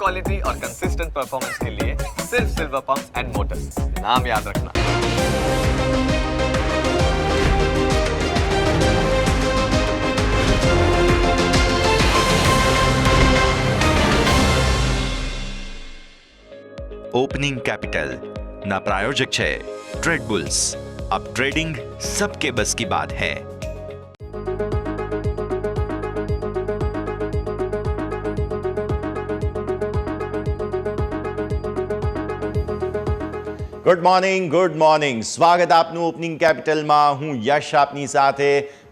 Quality और consistent performance के लिए सिर्फ सिल्वर पंप्स एंड मोटर्स, नाम याद रखना। ओपनिंग कैपिटल ना प्रायोजक છે ટ્રેડ બુલ્સ। अब ट्रेडिंग सबके बस की बात है। ગુડ મોર્નિંગ સ્વાગત આપનું ઓપનિંગ કેપિટલમાં। હું યશ આપની સાથે।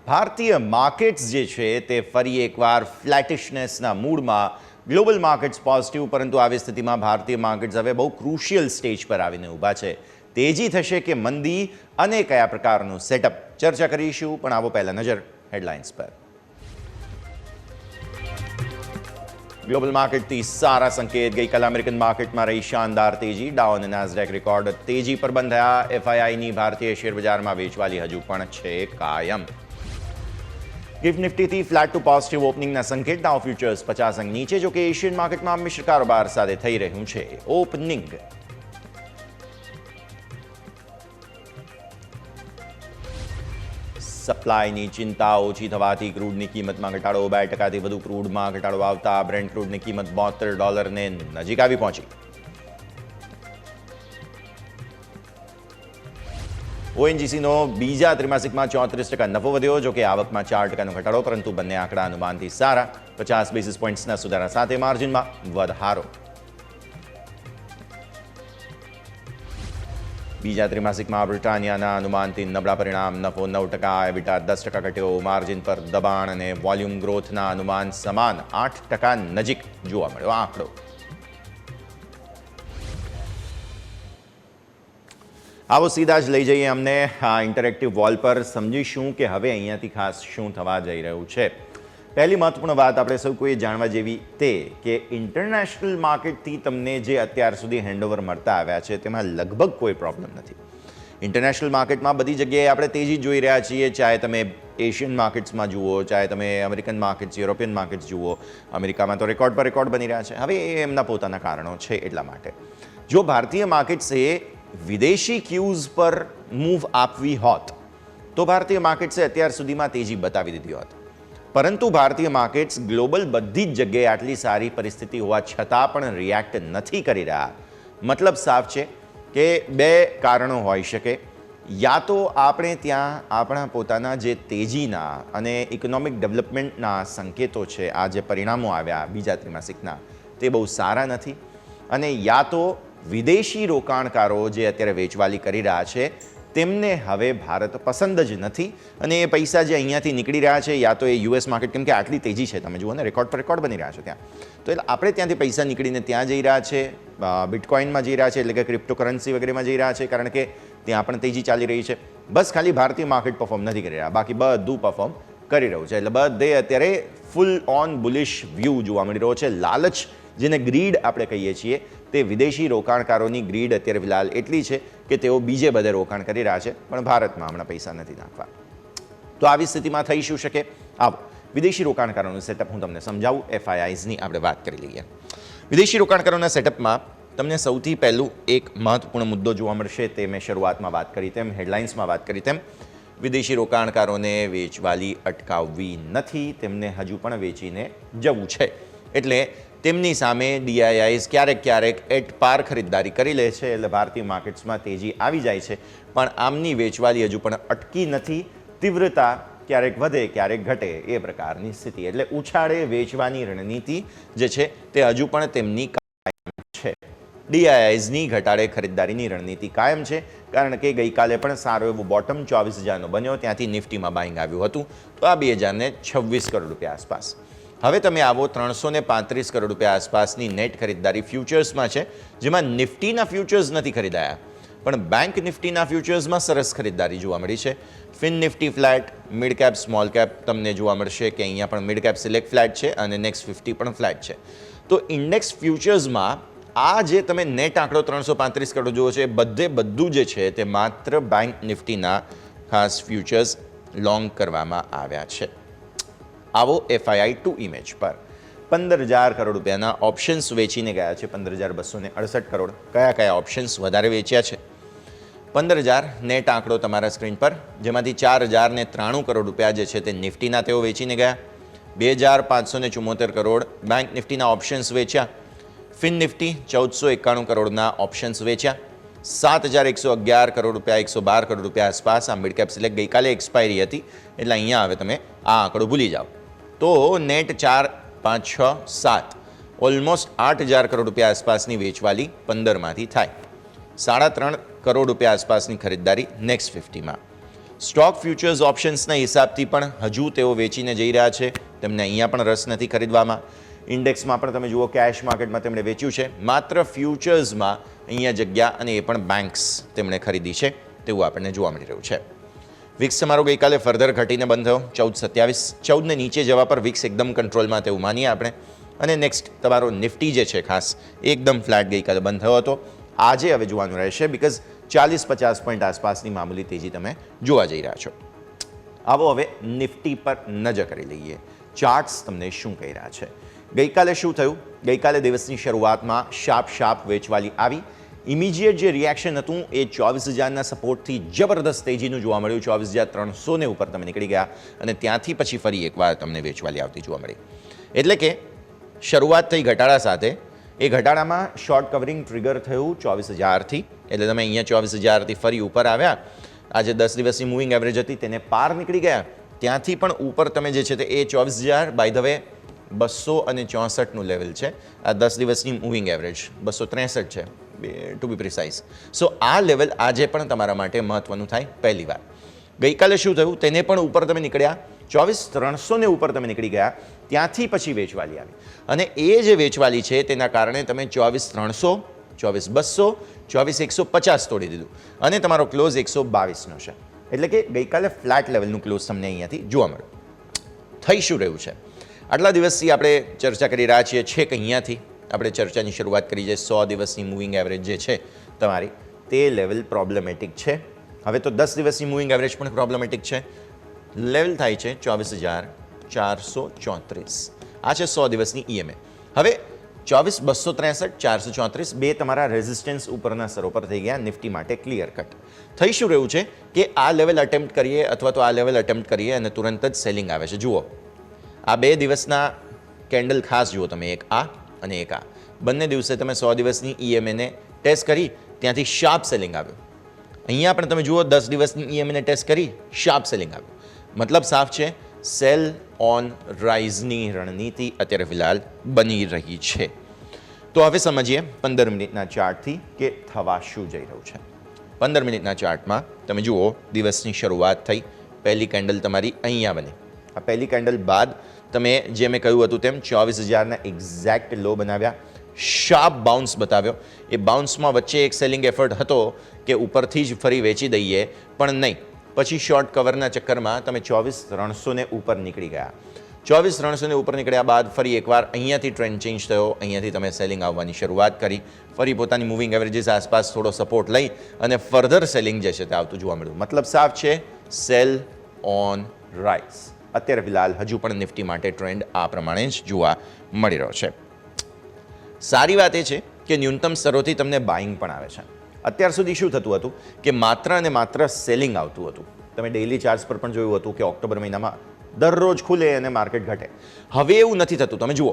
ભારતીય માર્કેટ્સ જે છે તે ફરી એકવાર ફ્લેટિશનેસના મૂડમાં। ગ્લોબલ માર્કેટ્સ પોઝિટિવ, પરંતુ આવી સ્થિતિમાં ભારતીય માર્કેટ્સ હવે બહુ ક્રુશિયલ સ્ટેજ પર આવીને ઊભા છે। તેજી થશે કે મંદી અને કયા પ્રકારનું સેટઅપ ચર્ચા કરીશું, પણ આવો પહેલા નજર હેડલાઇન્સ પર। ગ્લોબલ માર્કેટથી સારા સંકેત। ગઈકાલે અમેરિકન માર્કેટમાં રહી શાનદાર તેજી। ડાઉ અને નાસ્ડેક રેકોર્ડ તેજી પર બંધ થયા। એફઆઈઆઈની ભારતીય શેર બજારમાં વેચવાલી હજુ પણ છે કાયમ। ગિફ્ટ નિફ્ટીથી ફ્લેટ ટુ પોઝિટિવ ઓપનિંગના સંકેત। ડાઉ ફ્યુચર્સ 50 અંક નીચે, જો કે એશિયન માર્કેટમાં મિશ્ર કારોબાર સાથે થઈ રહ્યું છે ઓપનિંગ। સપ્લાયની ચિંતા ઓછી થવાથી ક્રૂડની કિંમતમાં ઘટાડો। 2% વધુ ક્રૂડમાં ઘટાડો આવતા બ્રેન્ટ ક્રૂડની કિંમત $72 નજીક આવી પહોંચી। ઓએનજીસીનો બીજા ત્રિમાસિકમાં 34% નફો વધ્યો, જો કે આવકમાં 4%નો ઘટાડો, પરંતુ બંને આંકડા અનુમાનથી સારા। 50 બેસિસ પોઇન્ટ્સના સુધારા સાથે માર્જિનમાં વધારો। બીજા ત્રિમાસિકમાં બ્રિટાનિયાના અનુમાનથી નબળા પરિણામ। નફો 9%, એબિટા 10% ઘટ્યો। માર્જિન પર દબાણ અને વોલ્યુમ ગ્રોથના અનુમાન સમાન 8% નજીક જોવા મળ્યો આંકડો। આવો સીધા જ લઈ જઈએ અમને આ ઇન્ટરેક્ટિવ વોલ પર। સમજીશું કે હવે અહીંયાથી ખાસ શું થવા જઈ રહ્યું છે। પહેલી મહત્વપૂર્ણ વાત આપણે સૌ કોઈ જાણવા જેવી તે કે ઇન્ટરનેશનલ માર્કેટથી તમને જે અત્યાર સુધી હેન્ડઓવર મળતા આવ્યા છે તેમાં લગભગ કોઈ પ્રોબ્લેમ નથી। ઇન્ટરનેશનલ માર્કેટમાં બધી જગ્યાએ આપણે તેજી જોઈ રહ્યા છીએ, ચાહે તમે એશિયન માર્કેટ્સમાં જુઓ, ચાહે તમે અમેરિકન માર્કેટ્સ, યુરોપિયન માર્કેટ્સ જુઓ। અમેરિકામાં તો રેકોર્ડ પર રેકોર્ડ બની રહ્યા છે। હવે એ એમના પોતાના કારણો છે। એટલા માટે જો ભારતીય માર્કેટ્સે વિદેશી ક્યુઝ પર મૂવ આપવી હોત તો ભારતીય માર્કેટ્સે અત્યાર સુધીમાં તેજી બતાવી દીધી હોત, પરંતુ ભારતીય માર્કેટ્સ ગ્લોબલ બધી જ જગ્યાએ આટલી સારી પરિસ્થિતિ હોવા છતાં પણ રિએક્ટ નથી કરી રહ્યા। મતલબ સાફ છે કે બે કારણો હોઈ શકે। યા તો આપણે ત્યાં આપણા પોતાના જે તેજીના અને ઇકોનોમિક ડેવલપમેન્ટના સંકેતો છે, આ જે પરિણામો આવ્યા બીજા ત્રિમાસિકના, તે બહુ સારા નથી, અને યા તો વિદેશી રોકાણકારો જે અત્યારે વેચવાલી કરી રહ્યા છે તેમને હવે ભારત પસંદ જ નથી, અને એ પૈસા જે અહીંયાથી નીકળી રહ્યા છે યા તો એ યુએસ માર્કેટ, કેમ કે આટલી તેજી છે, તમે જુઓ ને રેકોર્ડ પર રેકોર્ડ બની રહ્યા છે ત્યાં, તો એટલે આપણે ત્યાંથી પૈસા નીકળીને ત્યાં જઈ રહ્યા છે, બિટકોઇનમાં જઈ રહ્યા છે, એટલે કે ક્રિપ્ટોકરન્સી વગેરેમાં જઈ રહ્યા છે, કારણ કે ત્યાં પણ તેજી ચાલી રહી છે। બસ ખાલી ભારતીય માર્કેટ પરફોર્મ નથી કરી રહ્યા, બાકી બધું પરફોર્મ કરી રહ્યું છે। એટલે બધે અત્યારે ફૂલ ઓન બુલિશ વ્યૂ જોવા મળી રહ્યો છે। લાલચ, જેને ગ્રીડ આપણે કહીએ છીએ, તે વિદેશી રોકાણકારોની ગ્રીડ અત્યારે ફિલહાલ એટલી છે કે તેઓ બીજે બધે રોકાણ કરી રહ્યા છે, પણ ભારતમાં હમણાં પૈસા નથી નાખવા। તો આવી સ્થિતિમાં થઈ શું શકે? આવો વિદેશી રોકાણકારોનું સેટઅપ હું તમને સમજાવું। એફઆઈઆઈઝની આપણે વાત કરી લઈએ। વિદેશી રોકાણકારોના સેટઅપમાં તમને સૌથી પહેલું એક મહત્વપૂર્ણ મુદ્દો જોવા મળશે, તે મેં શરૂઆતમાં વાત કરી તેમ, હેડલાઇન્સમાં વાત કરી તેમ, વિદેશી રોકાણકારોને વેચવાલી અટકાવવી નથી, તેમને હજુ પણ વેચીને જવું છે। એટલે તેમની સામે ડીઆઈઆઈઝ ક્યારેક એટ પાર ખરીદદારી કરી લે છે, એટલે ભારતીય માર્કેટ્સમાં તેજી આવી જાય છે, પણ આમની વેચવાલી હજુ પણ અટકી નથી। તીવ્રતા ક્યારેક વધે ક્યારેક ઘટે એ પ્રકારની સ્થિતિ, એટલે ઉછાળે વેચવાની રણનીતિ જે છે તે હજુ પણ તેમની કાયમ છે। ડીઆઈઆઈઝની ઘટાડે ખરીદદારીની રણનીતિ કાયમ છે, કારણ કે ગઈકાલે પણ સારો એવો બોટમ 24,000નો બન્યો, ત્યાંથી નિફ્ટીમાં બાઇંગ આવ્યું હતું, તો આ 2026 કરોડ રૂપિયા આસપાસ। હવે તમે આવો 335 કરોડ રૂપિયા આસપાસની નેટ ખરીદદારી ફ્યુચર્સમાં છે, જેમાં નિફ્ટીના ફ્યુચર્સ નથી ખરીદાયા, પણ બેંક નિફ્ટીના ફ્યુચર્સમાં સરસ ખરીદદારી જોવા મળી છે। Fin nifty flat, mid cap small cap તમને જોવા મળશે કે અહીંયા પણ મિડ કેપ સિલેક્ટ ફ્લેટ છે અને નેક્સ્ટ 50 પણ ફ્લેટ છે। તો ઇન્ડેક્સ ફ્યુચર્સમાં આ જે તમે નેટ આંકડો 335 કરોડ જુઓ છો, એ બધું જે છે તે માત્ર બેંક નિફ્ટીના ખાસ ફ્યુચર્સ લોંગ કરવામાં આવ્યા છે। આવો FII2 ઇમેજ પર। 15,000 કરોડ રૂપિયાના ઓપ્શન્સ વેચીને ગયા છે. 15,268 કરોડ. કયા કયા ઓપ્શન્સ વધારે વેચ્યા છે? 15,000 નેટ આંકડો તમારા સ્ક્રીન પર, જેમાંથી 4,093 કરોડ રૂપિયા જે છે તે નિફ્ટીના તેઓ વેચીને ગયા. 2,574 કરોડ બેંક નિફ્ટીના ઓપ્શન્સ વેચ્યા. ફિન નિફ્ટી 1,491 કરોડના ઓપ્શન્સ વેચ્યા. 7,111 કરોડ રૂપિયા, 112 કરોડ રૂપિયા આસપાસ આ મિડ કેપ સિલેક્ટ ગઈકાલે એક્સપાયરી હતી, એટલે અહીંયા હવે તમે આ આંકડો ભૂલી જાઓ. તો નેટ 4, 5, 6, 7 ઓલમોસ્ટ 8,000 કરોડ રૂપિયા આસપાસની વેચવાલી 15માંથી થાય. 3.5 કરોડ રૂપિયા આસપાસની ખરીદદારી નેક્સ્ટ 50માં. સ્ટોક ફ્યુચર્સ ઓપ્શન્સના હિસાબથી પણ હજુ તેઓ વેચીને જઈ રહ્યા છે. તેમને અહીંયા પણ રસ નથી ખરીદવામાં. ઇન્ડેક્સમાં પણ તમે જુઓ કેશ માર્કેટમાં તેમણે વેચ્યું છે. માત્ર ફ્યુચર્સમાં અહીંયા જગ્યા, અને એ પણ બેન્ક્સ તેમણે ખરીદી છે તેવું આપણને જોવા મળી રહ્યું છે. વિક્સ તમારો ગઈકાલે ફર્ધર ઘટીને બંધ થયો 14.27. 14ને નીચે જવા પર વિક્સ એકદમ કંટ્રોલમાં તેવું માનીએ આપણે. અને નેક્સ્ટ તમારો નિફ્ટી જે છે ખાસ એકદમ ફ્લેટ ગઈકાલે બંધ થયો હતો. આજે હવે જોવાનું રહેશે, બિકોઝ 40-50 પોઈન્ટ આસપાસની મામૂલી તેજી તમે જોવા જઈ રહ્યા છો. આવો હવે નિફ્ટી પર નજર કરી લઈએ. ચાર્ટ્સ તમને શું કહી રહ્યા છે? ગઈકાલે શું થયું? ગઈકાલે દિવસની શરૂઆતમાં શાર્પ વેચવાલી આવી. ઇમિડિયેટ જે રિએક્શન હતું એ 24,000ના સપોર્ટથી જબરદસ્ત તેજીનું જોવા મળ્યું. 24,300 ઉપર તમે નીકળી ગયા, અને ત્યાંથી પછી ફરી એકવાર તમને વેચવાલી આવતી જોવા મળી. એટલે કે શરૂઆત થઈ ઘટાડા સાથે. એ ઘટાડામાં શોર્ટ કવરિંગ ટ્રિગર થયું 24,000થી, એટલે તમે અહીંયા 24,000થી ફરી ઉપર આવ્યા. આજે 10 દિવસની મૂવિંગ એવરેજ હતી તેને પાર નીકળી ગયા. ત્યાંથી પણ ઉપર તમે જે છે તે એ 24,000 બાય ધ વે 264નું લેવલ છે. આ 10 દિવસની મૂવિંગ એવરેજ 263 છે ટુ બી પ્રિસાઇઝ. સો આ લેવલ આજે પણ તમારા માટે મહત્વનું થાય પહેલી વાર. ગઈકાલે શું થયું? તેને પણ ઉપર તમે નીકળ્યા. 24,300 ઉપર તમે નીકળી ગયા. ત્યાંથી પછી વેચવાલી આવી, અને એ જે વેચવાલી છે તેના કારણે તમે 24,300, 24,200, 24,150 તોડી દીધું, અને તમારો ક્લોઝ 122નો છે. એટલે કે ગઈકાલે ફ્લેટ લેવલનું ક્લોઝ તમને અહીંયાથી જોવા મળ્યું. થઈ શું રહ્યું છે? આટલા દિવસથી આપણે ચર્ચા કરી રહ્યા છીએ. છેક અહીંયાથી આપણે ચર્ચાની શરૂઆત કરી છે. 100 દિવસની મૂવિંગ એવરેજ જે છે તમારી, તે લેવલ પ્રોબ્લેમેટિક છે. હવે તો 10 દિવસની મૂવિંગ એવરેજ પણ પ્રોબ્લેમેટિક છે. લેવલ થાય છે 24,434. આ છે 100 દિવસની EMA. હવે 24,263, 434 બે તમારા રેઝિસ્ટન્સ ઉપરના સ્તરો પર થઈ ગયા નિફ્ટી માટે ક્લિયર કટ. થઈ શું રહ્યું છે કે આ લેવલ અટેમ્પ્ટ કરીએ અથવા તો આ લેવલ અટેમ્પ્ટ કરીએ અને તુરંત જ સેલિંગ આવે છે. જુઓ, આ 2 દિવસના કેન્ડલ ખાસ જુઓ તમે, એક આ અને એક આ. બંને દિવસે તમે 100 દિવસની EMA ને ટેસ્ટ કરી, ત્યાંથી શાર્પ સેલિંગ આવ્યું. અહીંયા પણ તમે જુઓ 10 દિવસની EMA ને ટેસ્ટ કરી, શાર્પ સેલિંગ આવ્યું. મતલબ સાફ છે, સેલ ઓન રાઇઝની રણનીતિ અત્યારે ફિલહાલ બની રહી છે. તો હવે સમજીએ 15 મિનિટના ચાર્ટથી કે થવા શું જઈ રહ્યું છે. 15 મિનિટના ચાર્ટમાં તમે જુઓ દિવસની શરૂઆત થઈ. પહેલી કેન્ડલ તમારી અહીંયા બની. આ પહેલી કેન્ડલ બાદ તમે જે મેં કહ્યું હતું તેમ 24,000ના એક્ઝેક્ટ લો બનાવ્યા. શાર્પ બાઉન્સ બતાવ્યો. એ બાઉન્સમાં વચ્ચે એક સેલિંગ એફર્ટ હતો કે ઉપરથી જ ફરી વેચી દઈએ, પણ નહીં. પછી શોર્ટ કવરના ચક્કરમાં તમે 24,300 ઉપર નીકળી ગયા. 24,300 ઉપર નીકળ્યા બાદ ફરી એકવાર અહીંયાથી ટ્રેન્ડ ચેન્જ થયો. અહીંયાથી તમે સેલિંગ આવવાની શરૂઆત કરી. ફરી પોતાની મૂવિંગ એવરેજીસ આસપાસ થોડો સપોર્ટ લઈ અને ફર્ધર સેલિંગ જે છે તે આવતું જોવા મળ્યું. મતલબ સાફ છે, સેલ ઓન રાઇઝ. અત્યારે ફિલહાલ હજુ પણ નિફ્ટી માટે ટ્રેન્ડ આ પ્રમાણે જ જોવા મળી રહ્યો છે. સારી વાત એ છે કે ન્યૂનતમ સ્તરોથી તમને બાઇંગ પણ આવે છે. અત્યાર સુધી શું થતું હતું કે માત્ર અને માત્ર સેલિંગ આવતું હતું. તમે ડેઇલી ચાર્ટ્સ પર પણ જોયું હતું કે ઓક્ટોબર મહિનામાં દરરોજ ખુલે અને માર્કેટ ઘટે. હવે એવું નથી થતું. તમે જુઓ,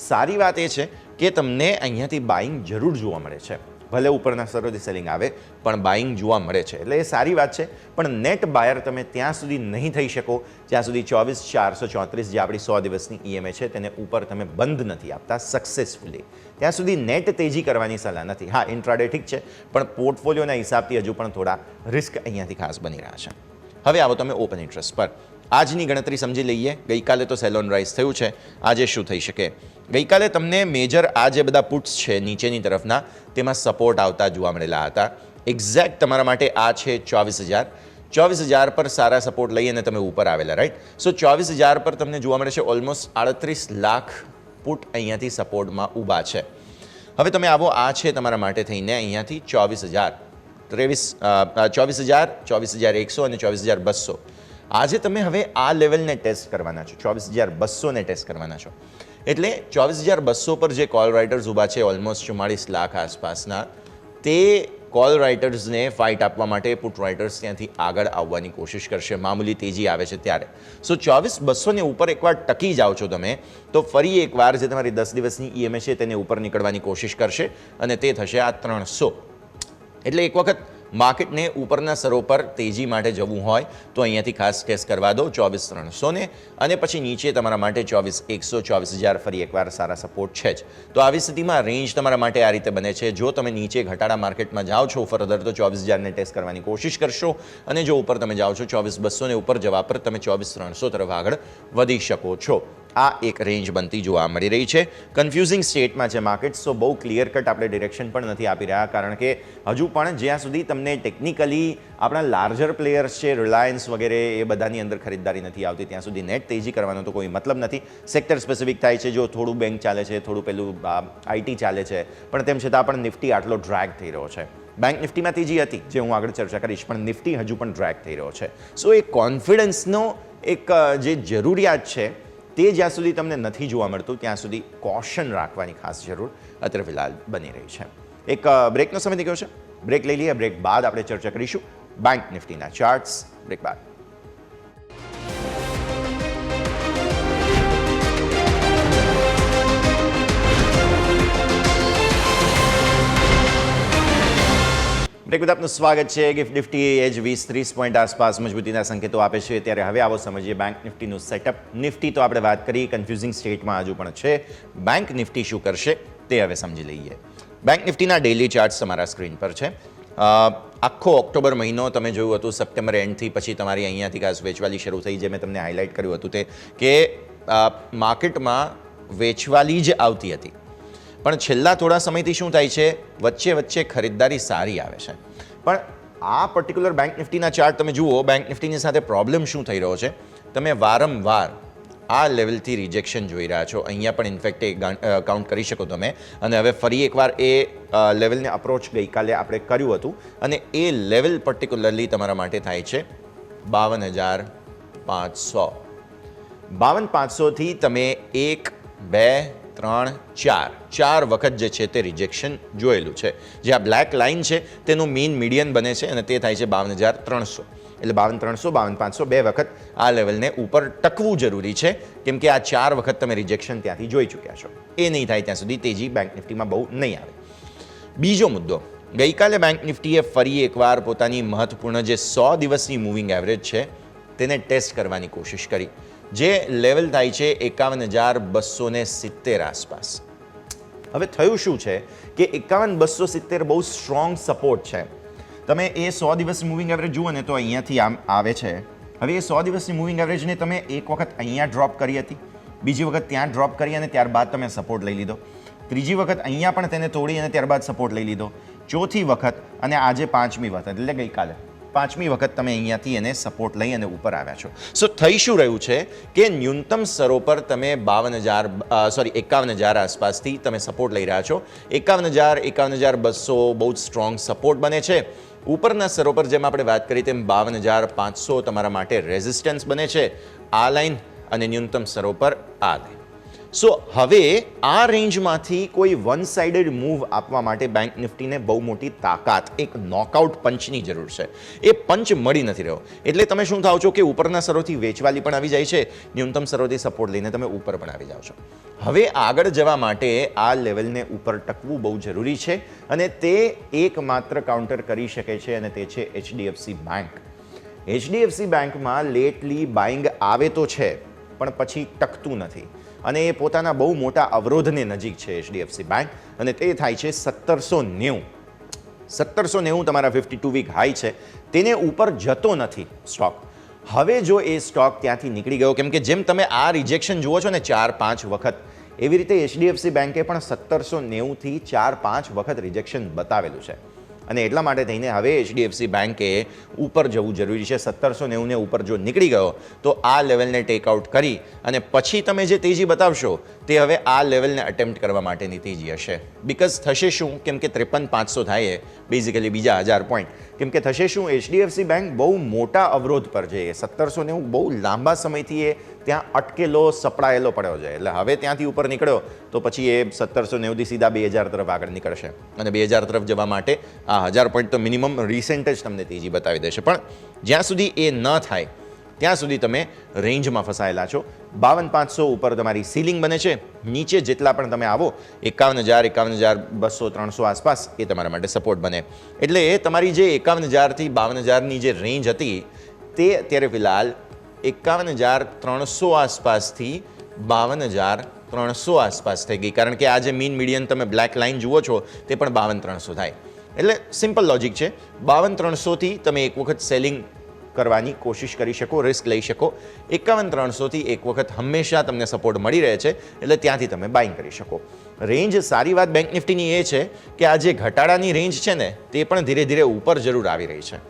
સારી વાત એ છે કે તમને અહીંયાથી બાઇંગ જરૂર જોવા મળે છે. ભલે ઉપરના સ્તરોથી સેલિંગ આવે પણ બાઇંગ જોવા મળે છે, એટલે એ સારી વાત છે. પણ નેટ બાયર તમે ત્યાં સુધી નહીં થઈ શકો જ્યાં સુધી 24,434 જે આપણી 100 દિવસની EMA છે તેને ઉપર તમે બંધ નથી આપતા સક્સેસફુલી. ત્યાં સુધી નેટ તેજી કરવાની સલાહ નથી. હા, ઇન્ટ્રાડે ઠીક છે, પણ પોર્ટફોલિયોના હિસાબથી હજુ પણ થોડા રિસ્ક અહીંયાથી ખાસ બની રહ્યા છે. હવે આવો તમે ઓપન ઇન્ટરેસ્ટ પર. આજની ગણતરી સમજી લઈએ. ગઈકાલે તો સેલ ઓન રાઇઝ થયું છે. આજે શું થઈ શકે? ગઈકાલે તમને મેજર આ જે બધા પુટ્સ છે નીચેની તરફના, તેમાં સપોર્ટ આવતા જોવા મળેલા હતા. એક્ઝેક્ટ તમારા માટે આ છે 24,000. 24,000 પર સારા સપોર્ટ લઈ અને તમે ઉપર આવેલા, રાઈટ? સો 24,000 પર તમને જોવા મળે છે ઓલમોસ્ટ 38 લાખ પુટ અહીંયાથી સપોર્ટમાં ઊભા છે. હવે તમે આવો, આ છે તમારા માટે થઈને અહીંયાથી 24,000, 24,000, 24,100 અને 24,200. આજે તમે હવે આ લેવલને ટેસ્ટ કરવાના છો. 24,200ને ટેસ્ટ કરવાના છો. એટલે 24,200 પર જે કોલ રાઇટર્સ ઊભા છે ઓલમોસ્ટ 44 લાખ આસપાસના, તે કોલ રાઇટર્સને ફાઇટ આપવા માટે પુટ રાઇટર્સ ત્યાંથી આગળ આવવાની કોશિશ કરશે મામૂલી તેજી આવે છે ત્યારે. સો 24,200 ને ઉપર એકવાર ટકી જાઓ છો તમે તો ફરી એકવાર જે તમારી 10 દિવસની EMA છે તેને ઉપર નીકળવાની કોશિશ કરશે અને તે થશે આ 300. એટલે એક વખત માર્કેટને ઉપરના સ્તરો પર તેજી માટે જવું હોય તો અહીંયાથી ખાસ ટેસ્ટ કરવા દો 24,300 ને, અને પછી નીચે તમારા માટે 24,100 24,000 ફરી એકવાર સારા સપોર્ટ છે જ. તો આવી સ્થિતિમાં રેન્જ તમારા માટે આ રીતે બને છે. જો તમે નીચે ઘટાડા માર્કેટમાં જાઓ છો ફર્ધર તો 24,000 ને ટેસ્ટ કરવાની કોશિશ કરશો, અને જો ઉપર તમે જાઓ છો 24,200 ને ઉપર જવા પર તમે 24,300 તરફ આગળ વધી શકો છો. આ એક રેન્જ બનતી જોવા મળી રહી છે. કન્ફ્યુઝિંગ સ્ટેટમાં છે માર્કેટ, સો બહુ ક્લિયર કટ આપણે ડિરેક્શન પણ નથી આપી રહ્યા, કારણ કે હજુ પણ જ્યાં સુધી તમને ટેકનિકલી આપણા લાર્જર પ્લેયર્સ છે રિલાયન્સ વગેરે એ બધાની અંદર ખરીદદારી નથી આવતી ત્યાં સુધી નેટ તેજી કરવાનો તો કોઈ મતલબ નથી. સેક્ટર સ્પેસિફિક થાય છે, જો થોડું બેંક ચાલે છે, થોડું પેલું IT ચાલે છે, પણ તેમ છતાં પણ નિફ્ટી આટલો ડ્રેગ થઈ રહ્યો છે. બેંક નિફ્ટીમાં તેજી હતી જે હું આગળ ચર્ચા કરીશ, પણ નિફ્ટી હજુ પણ ડ્રેગ થઈ રહ્યો છે. સો એ કોન્ફિડન્સનો એક જે જરૂરિયાત છે તે જ્યાં સુધી તમને નથી જોવા મળતું ત્યાં સુધી કોશન રાખવાની ખાસ જરૂર અત્યારે ફિલહાલ બની રહી છે. એક બ્રેકનો સમય થઈ ગયો છે, બ્રેક લઈ લઈએ. બ્રેક બાદ આપણે ચર્ચા કરીશું બેંક નિફ્ટીના ચાર્ટ્સ. બ્રેક બાદ બ્રેક બાદ આપનું સ્વાગત છે. ગિફ્ટ નિફ્ટી એજ 20-30 પોઈન્ટ આસપાસ મજબૂતીના સંકેતો આપે છે. ત્યારે હવે આવો સમજીએ બેંક નિફ્ટીનું સેટઅપ. નિફ્ટી તો આપણે વાત કરી, કન્ફ્યુઝિંગ સ્ટેટમાં હજુ પણ છે. બેંક નિફ્ટી શું કરશે તે હવે સમજી લઈએ. બેંક નિફ્ટીના ડેઇલી ચાર્ટ્સ તમારા સ્ક્રીન પર છે. આખો ઓક્ટોબર મહિનો તમે જોયું હતું, સપ્ટેમ્બર એન્ડથી પછી તમારી અહીંયાથી ખાસ વેચવાલી શરૂ થઈ, જે મેં તમને હાઇલાઇટ કર્યું હતું તે કે માર્કેટમાં વેચવાલી જ આવતી હતી. પણ છેલ્લા થોડા સમયથી શું થાય છે, વચ્ચે વચ્ચે ખરીદદારી સારી આવે છે. પણ આ પર્ટિક્યુલર બેંક નિફ્ટીના ચાર્ટ તમે જુઓ, બેંક નિફ્ટીની સાથે પ્રોબ્લેમ શું થઈ રહ્યો છે, તમે વારંવાર આ લેવલથી રિજેક્શન જોઈ રહ્યા છો. અહીંયા પણ ઇનફેક્ટ એ કાઉન્ટ કરી શકો તમે. અને હવે ફરી એકવાર એ લેવલને અપ્રોચ ગઈકાલે આપણે કર્યું હતું, અને એ લેવલ પર્ટિક્યુલરલી તમારા માટે થાય છે 52,500. 52,500થી તમે 1, 2, 3, 4 વખત જે છે તે રિજેક્શન જોયેલું છે. જે આ બ્લેક લાઇન છે તેનું મીન મીડિયન બને છે અને તે થાય છે 52,300. એટલે 52,300, 52,500 બે વખત આ લેવલને ઉપર ટકવું જરૂરી છે, કેમ કે આ 4 વખત તમે રિજેક્શન ત્યાંથી જોઈ ચૂક્યા છો. એ નહીં થાય ત્યાં સુધી તેજી બેંક નિફ્ટીમાં બહુ નહીં આવે. બીજો મુદ્દો, ગઈકાલે બેંક નિફ્ટીએ ફરી એકવાર પોતાની મહત્વપૂર્ણ જે 100 દિવસની મૂવિંગ એવરેજ છે તેને ટેસ્ટ કરવાની કોશિશ કરી, જે લેવલ થાય છે 51,270 આસપાસ. હવે થયું શું છે કે 51,270 બહુ સ્ટ્રોંગ સપોર્ટ છે. તમે એ 100 દિવસની મૂવિંગ એવરેજ જુઓ ને તો અહીંયાથી આમ આવે છે. હવે એ 100 દિવસની મૂવિંગ એવરેજને તમે એક વખત અહીંયા ડ્રોપ કરી હતી, બીજી વખત ત્યાં ડ્રોપ કરી અને ત્યારબાદ તમે સપોર્ટ લઈ લીધો, ત્રીજી વખત અહીંયા પણ તેને તોડી અને ત્યારબાદ સપોર્ટ લઈ લીધો, ચોથી વખત અને આજે પાંચમી વખત એટલે ગઈકાલે પાંચમી વખત તમે અહીંયાથી એને સપોર્ટ લઈ અને ઉપર આવ્યા છો. સો થઈ શું રહ્યું છે કે ન્યૂનતમ સ્તરો પર તમે 51,000 આસપાસથી તમે સપોર્ટ લઈ રહ્યા છો. 51,000, 51,200 બહુ જ સ્ટ્રોંગ સપોર્ટ બને છે. ઉપરના સ્તરો પર જેમ આપણે વાત કરી તેમ 52,500 તમારા માટે રેઝિસ્ટન્સ બને છે, આ લાઇન, અને ન્યૂનતમ સ્તરો પર આ લાઇન. સો હવે આ રેન્જમાંથી કોઈ વન સાઇડેડ મૂવ આપવા માટે બેંક નિફ્ટીને બહુ મોટી તાકાત, એક નોકઆઉટ પંચની જરૂર છે. એ પંચ મળી નથી રહ્યો. એટલે તમે શું થાવ છો કે ઉપરના સ્તરોથી વેચવાલી પણ આવી જાય છે, ન્યૂનતમ સ્તરોથી સપોર્ટ લઈને તમે ઉપર પણ આવી જાઓ છો. હવે આગળ જવા માટે આ લેવલને ઉપર ટકવું બહુ જરૂરી છે, અને તે એકમાત્ર કાઉન્ટર કરી શકે છે, અને તે છે HDFC બેંક. HDFC બેંકમાં લેટલી બાઇંગ આવે તો છે, પણ પછી ટકતું નથી, અને એ પોતાના બહુ મોટા અવરોધને નજીક છે HDFC બેંક, અને તે થાય છે 1790. 1790 તમારા 52 વીક હાઈ છે, તેને ઉપર જતો નથી સ્ટોક. હવે જો એ સ્ટોક ત્યાંથી નીકળી ગયો, કેમ કે જેમ તમે આ રિજેક્શન જુઓ છો ને 4-5 વખત, એવી રીતે HDFC બેંકે પણ 1790થી 4-5 વખત રિજેક્શન બતાવેલું છે. અને એટલા માટે થઈને હવે HDFC બેંકે ઉપર જવું જરૂરી છે. 1790 ને ઉપર જો નીકળી ગયો તો આ લેવલને ટેકઆઉટ કરી અને પછી તમે જે તેજી બતાવશો તે હવે આ લેવલને અટેમ્પ્ટ કરવા માટેની તેજી હશે. બિકોઝ થશે શું, કેમ કે 53,500 થાય બેઝિકલી બીજા 1000 પોઈન્ટ. કેમ કે થશે શું, HDFC બેંક બહુ મોટા અવરોધ પર છે. 1790 બહુ લાંબા સમયથી એ ત્યાં અટકેલો સપડાયેલો પડ્યો છે. એટલે હવે ત્યાંથી ઉપર નીકળ્યો તો પછી એ 1790થી સીધા 2000 તરફ આગળ નીકળશે અને 2000 તરફ જવા માટે આ 1000 પોઈન્ટ તો મિનિમમ રિસેન્ટ જ તમને તેજી બતાવી દેશે. પણ જ્યાં સુધી એ ન થાય ત્યાં સુધી તમે રેન્જમાં ફસાયેલા છો. 52,500 ઉપર તમારી સીલિંગ બને છે. નીચે જેટલા પણ તમે આવો 51,000, 51,200, 300 આસપાસ એ તમારા માટે સપોર્ટ બને. એટલે એ તમારી જે 51,000થી 52,000ની જે રેન્જ હતી તે અત્યારે ફિલહાલ 51,300 આસપાસથી 52,300 આસપાસ થઈ ગઈ. કારણ કે આ જે મીન મીડિયન તમે બ્લેક લાઇન જુઓ છો તે પણ 52,300 થાય. એટલે સિમ્પલ લોજિક છે. 52,300થી તમે એક વખત સેલિંગ કરવાની કોશિશ કરી શકો, રિસ્ક લઈ શકો. 51,300થી એક વખત હંમેશા તમને સપોર્ટ મળી રહે છે, એટલે ત્યાંથી તમે બાઇંગ કરી શકો. રેન્જ સારી વાત બેંક નિફ્ટીની એ છે કે આ જે ઘટાડાની રેન્જ છે ને તે પણ ધીરે ધીરે ઉપર જરૂર આવી રહી છે.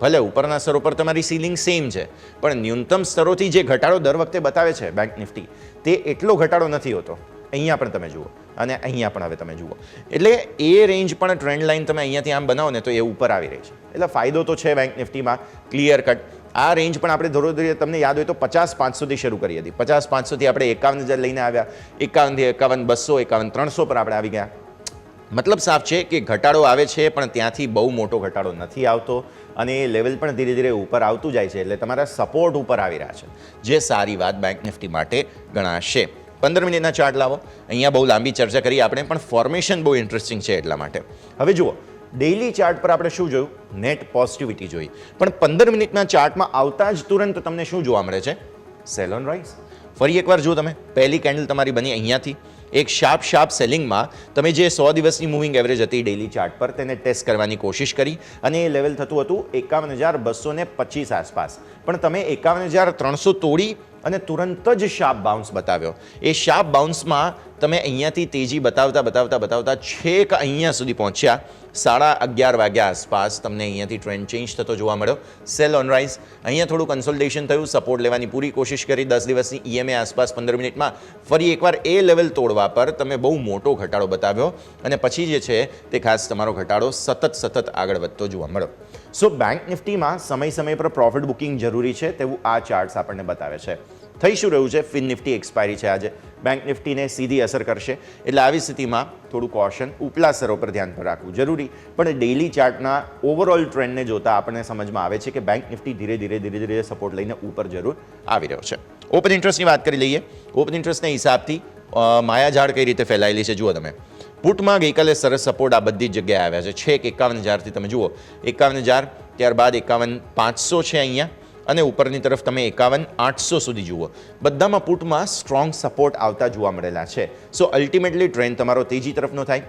ભલે ઉપરના સ્તરો પર તમારી સીલિંગ સેમ છે, પણ ન્યૂનતમ સ્તરોથી જે ઘટાડો દર વખતે બતાવે છે બેંક નિફ્ટી તે એટલો ઘટાડો નથી હોતો. અહીંયા પણ તમે જુઓ અને અહીંયા પણ હવે તમે જુઓ. એટલે એ રેન્જ પણ ટ્રેન્ડ લાઇન તમે અહીંયાથી આમ બનાવો ને તો એ ઉપર આવી રહી છે. એટલે ફાયદો તો છે બેંક નિફ્ટીમાં ક્લિયર કટ. આ રેન્જ પણ આપણે ધીરે ધીરે તમને યાદ હોય તો 50,500થી શરૂ કરી હતી. 50,500થી આપણે 51,000 લઈને આવ્યા, 51,000થી 51,200, 51,300 પર આપણે આવી ગયા. મતલબ સાફ છે કે ઘટાડો આવે છે પણ ત્યાંથી બહુ મોટો ઘટાડો નથી આવતો અને એ લેવલ પણ ધીરે ધીરે ઉપર આવતું જાય છે. એટલે તમારા સપોર્ટ ઉપર આવી રહ્યા છે, જે સારી વાત બેંક નિફ્ટી માટે ગણાશે. 15 મિનિટના ચાર્ટ લાવો. અહીંયા બહુ લાંબી ચર્ચા કરી આપણે, પણ ફોર્મેશન બહુ ઇન્ટરેસ્ટિંગ છે એટલા માટે. હવે જુઓ, ડેઇલી ચાર્ટ પર આપણે શું જોયું? નેટ પોઝિટિવિટી જોઈ. પણ 15 મિનિટના ચાર્ટમાં આવતા જ તુરંત તમને શું જોવા મળે છે? Cell on rise. ફરી એકવાર જુઓ તમે, પહેલી કેન્ડલ તમારી બની અહીંયાથી. એક શાર્પ સેલિંગમાં તમે જે 100 દિવસની મૂવિંગ એવરેજ હતી ડેઇલી ચાર્ટ પર તેને ટેસ્ટ કરવાની કોશિશ કરી અને એ લેવલ થતું હતું 51,225 આસપાસ. પણ તમે 51,300 તોડી અને તુરંત જ શાર્પ બાઉન્સ બતાવ્યો. એ શાર્પ બાઉન્સમાં તમે અહીંયાથી તેજી બતાવતા છેક અહીંયા સુધી પહોંચ્યા. 11:30 વાગ્યા આસપાસ તમને અહીંયાથી ટ્રેન્ડ ચેન્જ થતો જોવા મળ્યો. Cell on rise. અહીંયા થોડું કન્સોલિડેશન થયું, સપોર્ટ લેવાની પૂરી કોશિશ કરી. 10 દિવસની EMA આસપાસ 15 મિનિટમાં ફરી એકવાર એ લેવલ તોડવા પર તમે બહુ મોટો ઘટાડો બતાવ્યો અને પછી જે છે તે ખાસ તમારો ઘટાડો સતત આગળ વધતો જોવા મળ્યો. સો બેંક નિફ્ટીમાં સમય પર પ્રોફિટ બુકિંગ જરૂરી છે તેવું આ ચાર્ટ્સ આપણને બતાવે છે. થઈ શું રહ્યું છે? ફિન નિફ્ટી એક્સપાયરી છે આજે. બેંક નિફ્ટીને સીધી અસર કરશે. એટલે આવી સ્થિતિમાં થોડું કોશન, ઉપલા સ્તરો પર ધ્યાન પર રાખવું જરૂરી. પણ ડેઇલી ચાર્ટના ઓવરઓલ ટ્રેન્ડને જોતા આપણને સમજમાં આવે છે કે બેંક નિફ્ટી ધીરે ધીરે સપોર્ટ લઈને ઉપર જરૂર આવી રહ્યો છે. ઓપન ઇન્ટરેસ્ટની વાત કરી લઈએ. ઓપન ઇન્ટરેસ્ટના હિસાબથી માયાજાળ કઈ રીતે ફેલાયેલી છે જુઓ તમે. પુટમાં ગઈકાલે સરસ સપોર્ટ આ બધી જ જગ્યાએ આવ્યા છે. છેક 51,000થી તમે જુઓ 51,000, ત્યારબાદ 51,500 છે અહીંયા અને ઉપરની તરફ તમે 51,800 સુધી જુઓ. બધામાં પુટમાં સ્ટ્રોંગ સપોર્ટ આવતા જોવા મળેલા છે. સો અલ્ટિમેટલી ટ્રેન્ડ તમારો તેજી તરફનો થાય.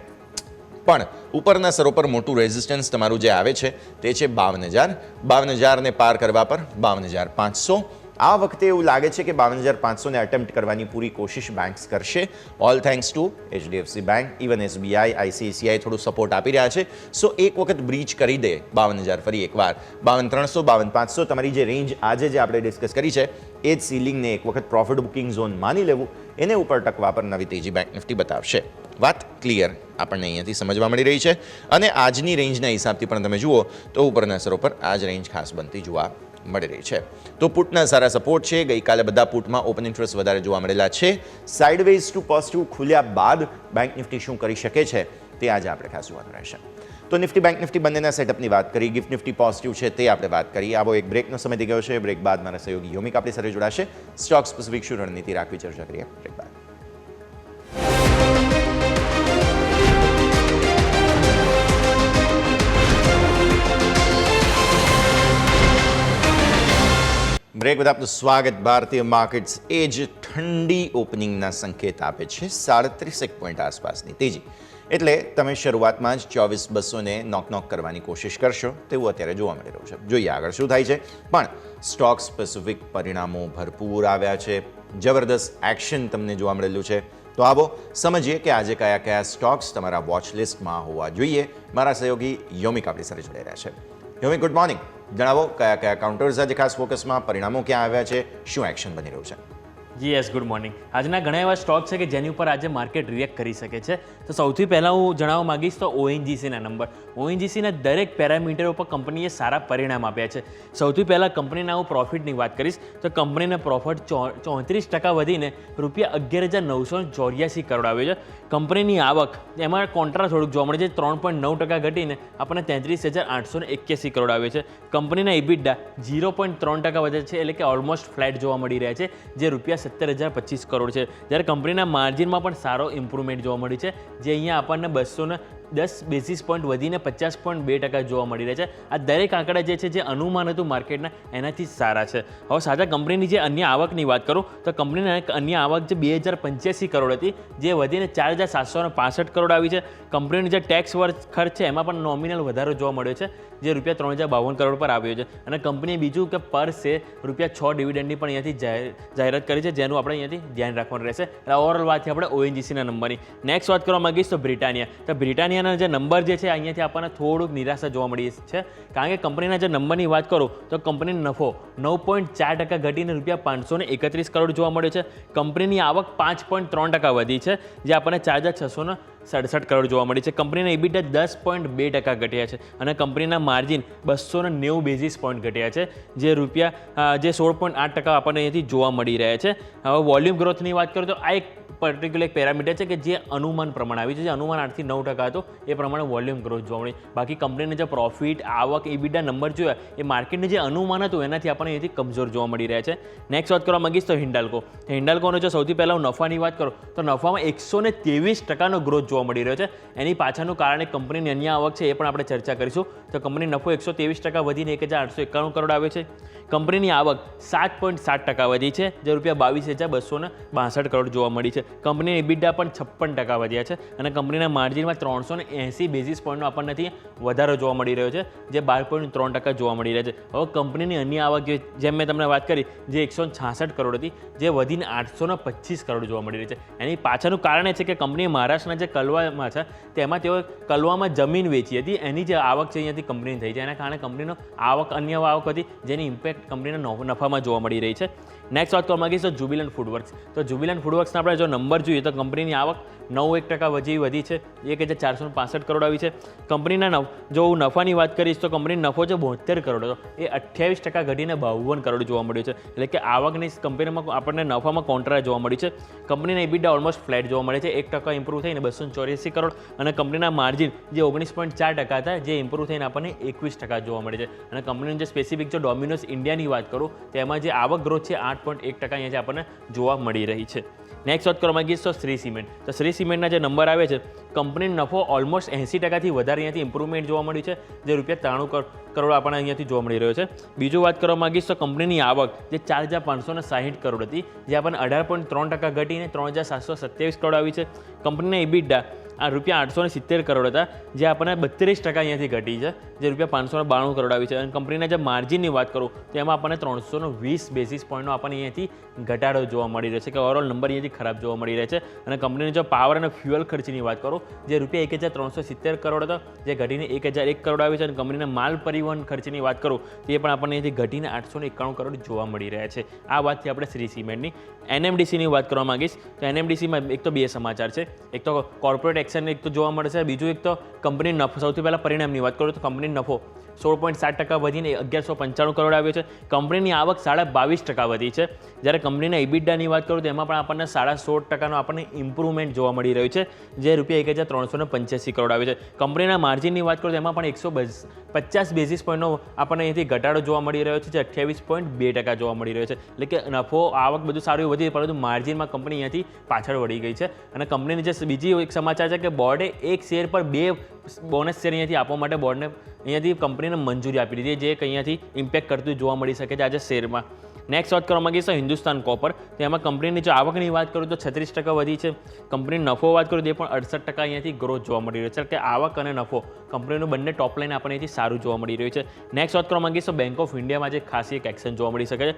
પણ ઉપરના સ્તરો પર મોટું રેઝિસ્ટન્સ તમારું જે આવે છે તે છે 52,000. 52,000ને પાર કરવા પર 52,500. આ વખતે એવું લાગે છે કે 52,500ને અટેમ્પ્ટ કરવાની પૂરી કોશિશ બેંક્સ કરશે. All thanks to HDFC bank, even SBI, ICICI થોડું સપોર્ટ આપી રહ્યા છે. સો એક વખત બ્રીચ કરી દે 52,000 ફરી એકવાર 52,300, 52,500 તમારી જે રેન્જ આજે જે આપણે ડિસ્કસ કરી છે એ જ સીલિંગને એક વખત પ્રોફિટ બુકિંગ ઝોન માની લેવું, એને ઉપર ટકવા પર નવી તેજી બેંક નિફ્ટી બતાવશે. વાત ક્લિયર આપણને અહીંયાથી સમજવા મળી રહી છે. અને આજની રેન્જના હિસાબથી પણ તમે જુઓ તો ઉપરના સ્તરો પર આ જ રેન્જ ખાસ બનતી જોવા મળી રહી છે. તો પુટના સારા સપોર્ટ છે. ગઈકાલે બધા પુટમાં ઓપન ઇન્ટરેસ્ટ વધારે જોવા મળેલા છે. સાઇડવેઝ ટુ પોઝિટિવ ખુલ્યા બાદ બેંક નિફ્ટી શું કરી શકે છે તે આજે આપણે ખાસ જોવાનું રહેશે. તો નિફ્ટી બેંક નિફ્ટી બંનેના સેટઅપની વાત કરી. ગિફ્ટ નિફ્ટી પોઝિટિવ છે તે આપણે વાત કરી. આવો એક બ્રેકનો સમય થઈ ગયો છે. બ્રેક બાદ મારા સહયોગી યોમિક આપણી સાથે જોડાશે. સ્ટોક સ્પેસિફિક શું રણનીતિ રાખવી ચર્ચા કરીએ બ્રેક બાદ. બ્રેક બાદ આપનું સ્વાગત. ભારતીય માર્કેટ્સ એ જ ઠંડી ઓપનિંગના સંકેત આપે છે. 37 પોઈન્ટ આસપાસની તેજી. એટલે તમે શરૂઆતમાં જ 24,200ને નોક કરવાની કોશિશ કરશો તેવું અત્યારે જોવા મળી રહ્યું છે. જોઈએ આગળ શું થાય છે. પણ સ્ટોક સ્પેસિફિક પરિણામો ભરપૂર આવ્યા છે. જબરદસ્ત એક્શન તમને જોવા મળેલું છે. તો આવો સમજીએ કે આજે કયા સ્ટોક્સ તમારા વોચ લિસ્ટમાં હોવા જોઈએ. મારા સહયોગી યોમિક આપણી સાથે જોડાઈ રહ્યા છે. યોમિક, ગુડ મોર્નિંગ. જણાવો કયા કાઉન્ટર્સ આજે ખાસ ફોકસમાં, પરિણામો ક્યાં આવ્યા છે, શું એક્શન બની રહ્યું છે? જી યસ, ગુડ મોર્નિંગ. આજના ઘણા એવા સ્ટોક છે કે જેની ઉપર આજે માર્કેટ રિએક્ટ કરી શકે છે. તો સૌથી પહેલાં હું જણાવવા માગીશ તો ઓએનજીસીના નંબર. ઓએનજીસીના દરેક પેરામીટર ઉપર કંપનીએ સારા પરિણામ આપ્યા છે. સૌથી પહેલાં કંપનીના હું પ્રોફિટની વાત કરીશ તો કંપનીને પ્રોફિટ 34% વધીને ₹11,984 કરોડ આવ્યો છે. કંપનીની આવક એમાં કોન્ટ્રા થોડુંક જોવા મળે છે, 3.9% ઘટીને આપણને 33,881 કરોડ આવ્યો છે. કંપનીના ઇબિડા 0.3% વધે છે, એટલે કે ઓલમોસ્ટ ફ્લેટ જોવા મળી રહ્યા છે, જે ₹17,025 કરોડ છે. જ્યારે કંપનીના માર્જિનમાં પણ સારો ઇમ્પ્રુવમેન્ટ જોવા મળી છે, જે અહીંયા આપણને 210 બેસિસ પોઈન્ટ વધીને 50.2% જોવા મળી રહ્યા છે. આ દરેક આંકડા જે છે જે અનુમાન હતું માર્કેટના એનાથી સારા છે. હવે સાજા કંપનીની જે અન્ય આવકની વાત કરું તો કંપનીના અન્ય આવક જે 2,085 કરોડ હતી, જે વધીને 4,765 કરોડ આવી છે. કંપનીનો જે ટેક્સ ખર્ચ છે એમાં પણ નોમિનલ વધારો જોવા મળ્યો છે, જે ₹3,052 કરોડ પર આવ્યો છે. અને કંપનીએ બીજું કે પર શેર ₹6 ડિવિડન્ડની પણ અહીંયાથી જાહેરાત કરી છે, જેનું આપણે અહીંયાથી ધ્યાન રાખવાનું રહેશે. એટલે ઓવરઓલ વાત છે આપણે ઓએનજીસીના નંબરની. નેક્સ્ટ વાત કરવા માંગીશ તો બ્રિટાનિયા. તો બ્રિટાનિયાના જે નંબર જે છે અહીંયાથી આપણને થોડુંક નિરાશા જોવા મળી છે, કારણ કે કંપનીના જે નંબરની વાત કરું તો કંપનીનો નફો 9.4% ઘટીને ₹531 કરોડ જોવા મળ્યો છે. કંપનીની આવક 5.3% વધી છે, જે આપણને 4,667 કરોડ જોવા મળી છે. કંપનીના ઇબિડા 10.2% ઘટ્યા છે અને કંપનીના માર્જિન 290 બેઝિસ પોઈન્ટ ઘટ્યા છે, જે જે 16.8% આપણને અહીંયાથી જોવા મળી રહ્યા છે. હવે વોલ્યુમ ગ્રોથની વાત કરું તો આ એક પર્ટિક્યુલર એક પેરામીટર છે કે જે અનુમાન પ્રમાણે આવ્યું છે, જે અનુમાન 8 થી 9% હતું એ પ્રમાણે વોલ્યુમ ગ્રોથ જોવા મળી. બાકી કંપનીને જે પ્રોફિટ, આવક, ઇબિડા નંબર જોયા એ માર્કેટનું જે અનુમાન હતું એનાથી આપણને અહીંયાથી કમજોર જોવા મળી રહ્યા છે. નેક્સ્ટ વાત કરવા માંગીશ તો હિન્ડાલ્કો. હિન્ડાલ્કોનો જો સૌથી પહેલાં હું નફાની વાત કરું તો નફામાં 123% ગ્રોથ જોવા મળી રહ્યો છે. એની પાછળનું કારણ એક કંપનીની અન્ય આવક છે, એ પણ આપણે ચર્ચા કરીશું. તો કંપની નફો 123% વધીને 1,891 કરોડ આવે છે. કંપનીની આવક 7.7% વધી છે, જે ₹22,262 કરોડ જોવા મળી છે. કંપનીની ઇબિડા પણ 56% વધ્યા છે અને કંપનીના માર્જિનમાં 380 બેઝિસ પોઈન્ટનો આપણને વધારો જોવા મળી રહ્યો છે, જે 12.3% જોવા મળી રહ્યા છે. હવે કંપનીની અન્ય આવક જેમ મેં તમને વાત કરી, જે 166 કરોડ હતી, જે વધીને 825 કરોડ જોવા મળી રહી છે. એની પાછળનું કારણ એ છે કે કંપની મહારાષ્ટ્રના જે કલવામાં છે તેમાં તેઓ કલવામાં જમીન વેચી હતી, એની જે આવક છે અહીંયાથી કંપનીની થઈ છે. એના કારણે કંપનીનો અન્ય આવક હતી, જેની ઇમ્પેક્ટ કંપનીના નફામાં જોવા મળી રહી છે. નેક્સ્ટ વાત કરવા માંગીશ તો જુબિલન્ટ ફૂડવર્ક્સ. તો જુબિલન્ટ ફૂડવર્ક્સના આપણે જો નંબર જોઈએ તો કંપનીની આવક 9% વધી છે, 1,465 કરોડ આવી છે. કંપનીના જો હું નફાની વાત કરીશ તો કંપનીનો નફો જે 72 કરોડ હતો એ 28% ઘટીને 52 કરોડ જોવા મળ્યો છે. એટલે કે આવકની કંપનીમાં આપણને નફામાં કોન્ટ્રા જોવા મળી છે. કંપનીના ઇબિડા ઓલમોસ્ટ ફ્લેટ જોવા મળે છે, 1% ઇમ્પ્રૂવ થઈને 284 કરોડ અને કંપનીના માર્જિન જે 19.4% હતા, જે ઇમ્પ્રૂવ થઈને આપણને 21% જોવા મળે છે. અને કંપનીની જે સ્પેસિફિક જો ડોમિનોઝ ઇન્ડિયાની વાત કરું તો એમાં જે આવક ગ્રોથ છે 8.1% અહીંયાથી આપણને જોવા મળી રહી છે. નેક્સ્ટ વાત કરવા માંગીશ તો શ્રી સિમેન્ટ. તો શ્રી સિમેન્ટના જે નંબર આવે છે, કંપનીનો નફો ઓલમોસ્ટ 80%થી વધારે અહીંયાથી ઇમ્પ્રુવમેન્ટ જોવા મળ્યું છે, જે ₹93 કરોડ આપણને અહીંયાથી જોવા મળી રહ્યો છે. બીજું વાત કરવા માંગીશ તો કંપનીની આવક જે 4,560 કરોડ હતી, જે આપણને 18.3% ઘટીને 3,727 કરોડ આવી છે. કંપનીના ઇબિડા આ ₹870 કરોડ હતા, જે આપણને 32% અહીંયાથી ઘટી છે, જે ₹592 કરોડ આવી છે. અને કંપનીના જે માર્જિનની વાત કરું તો એમાં આપણને 320 બેસિસ પોઈન્ટનો આપણને અહીંયાથી ઘટાડો જોવા મળી રહ્યો છે, કે ઓવરઓલ નંબર અહીંયાથી ખરાબ જોવા મળી રહ્યા છે. અને કંપનીની જો પાવર અને ફ્યુઅલ ખર્ચની વાત કરું, જે ₹1,370 કરોડ હતો, જે ઘટીને 1,001 કરોડ આવી છે. અને કંપનીના માલ પરિવહન ખર્ચની વાત કરું તે પણ આપણને અહીંયાથી ઘટીને 891 કરોડ જોવા મળી રહ્યા છે. આ વાતથી આપણે શ્રી સિમેન્ટની. NMDCની વાત કરવા માંગીશ તો NMDCમાં એક તો બે સમાચાર છે. એક તો કોર્પોરેટ એક્શન એક તો જોવા મળશે, બીજું એક તો કંપની નફો. સૌથી પહેલાં પરિણામની વાત કરું તો કંપની નફો 16.7% વધીને 1,195 કરોડ આવ્યો છે. કંપનીની આવક 22% વધી છે. જ્યારે કંપનીના ઇબિડાની વાત કરું તો એમાં પણ આપણને 16.5%નો આપણને ઇમ્પ્રુવમેન્ટ જોવા મળી રહ્યું છે, જે ₹1,385 કરોડ આવે છે. કંપનીના માર્જિનની વાત કરું તો એમાં પણ 150 બેઝિસ પોઈન્ટનો આપણને અહીંથી ઘટાડો જોવા મળી રહ્યો છે, જે 28.2% જોવા મળી રહ્યો છે. એટલે કે નફો, આવક બધું સારું વધી, પરંતુ માર્જિનમાં કંપની અહીંયાથી પાછળ વળી ગઈ છે. અને કંપનીની જે બીજી એક સમાચાર છે કે બોર્ડે એક શેર પર 2 બોનસ શેર અહીંયાથી આપવા માટે બોર્ડને અહીંયાથી કંપનીને મંજૂરી આપી દીધી, જે અહીંયાથી ઇમ્પેક્ટ કરતું જોવા મળી શકે છે આજે શેરમાં. નેક્સ્ટ વાત કરવા માંગીશ તો હિન્દુસ્તાન કોપર. તેમાં કંપનીની જો આવકની વાત કરું તો 36% વધી છે. કંપનીનો નફો વાત કરું તો એ પણ 68% અહીંયાથી ગ્રોથ જોવા મળી રહ્યો છે. કે આવક અને નફો કંપનીનું બંને ટોપ લાઈન આપણને અહીંથી સારું જોવા મળી રહ્યું છે. નેક્સ્ટ વાત કરવા માંગીશ તો બેંક ઓફ ઇન્ડિયામાં જે ખાસી એક એક્શન જોવા મળી શકે છે.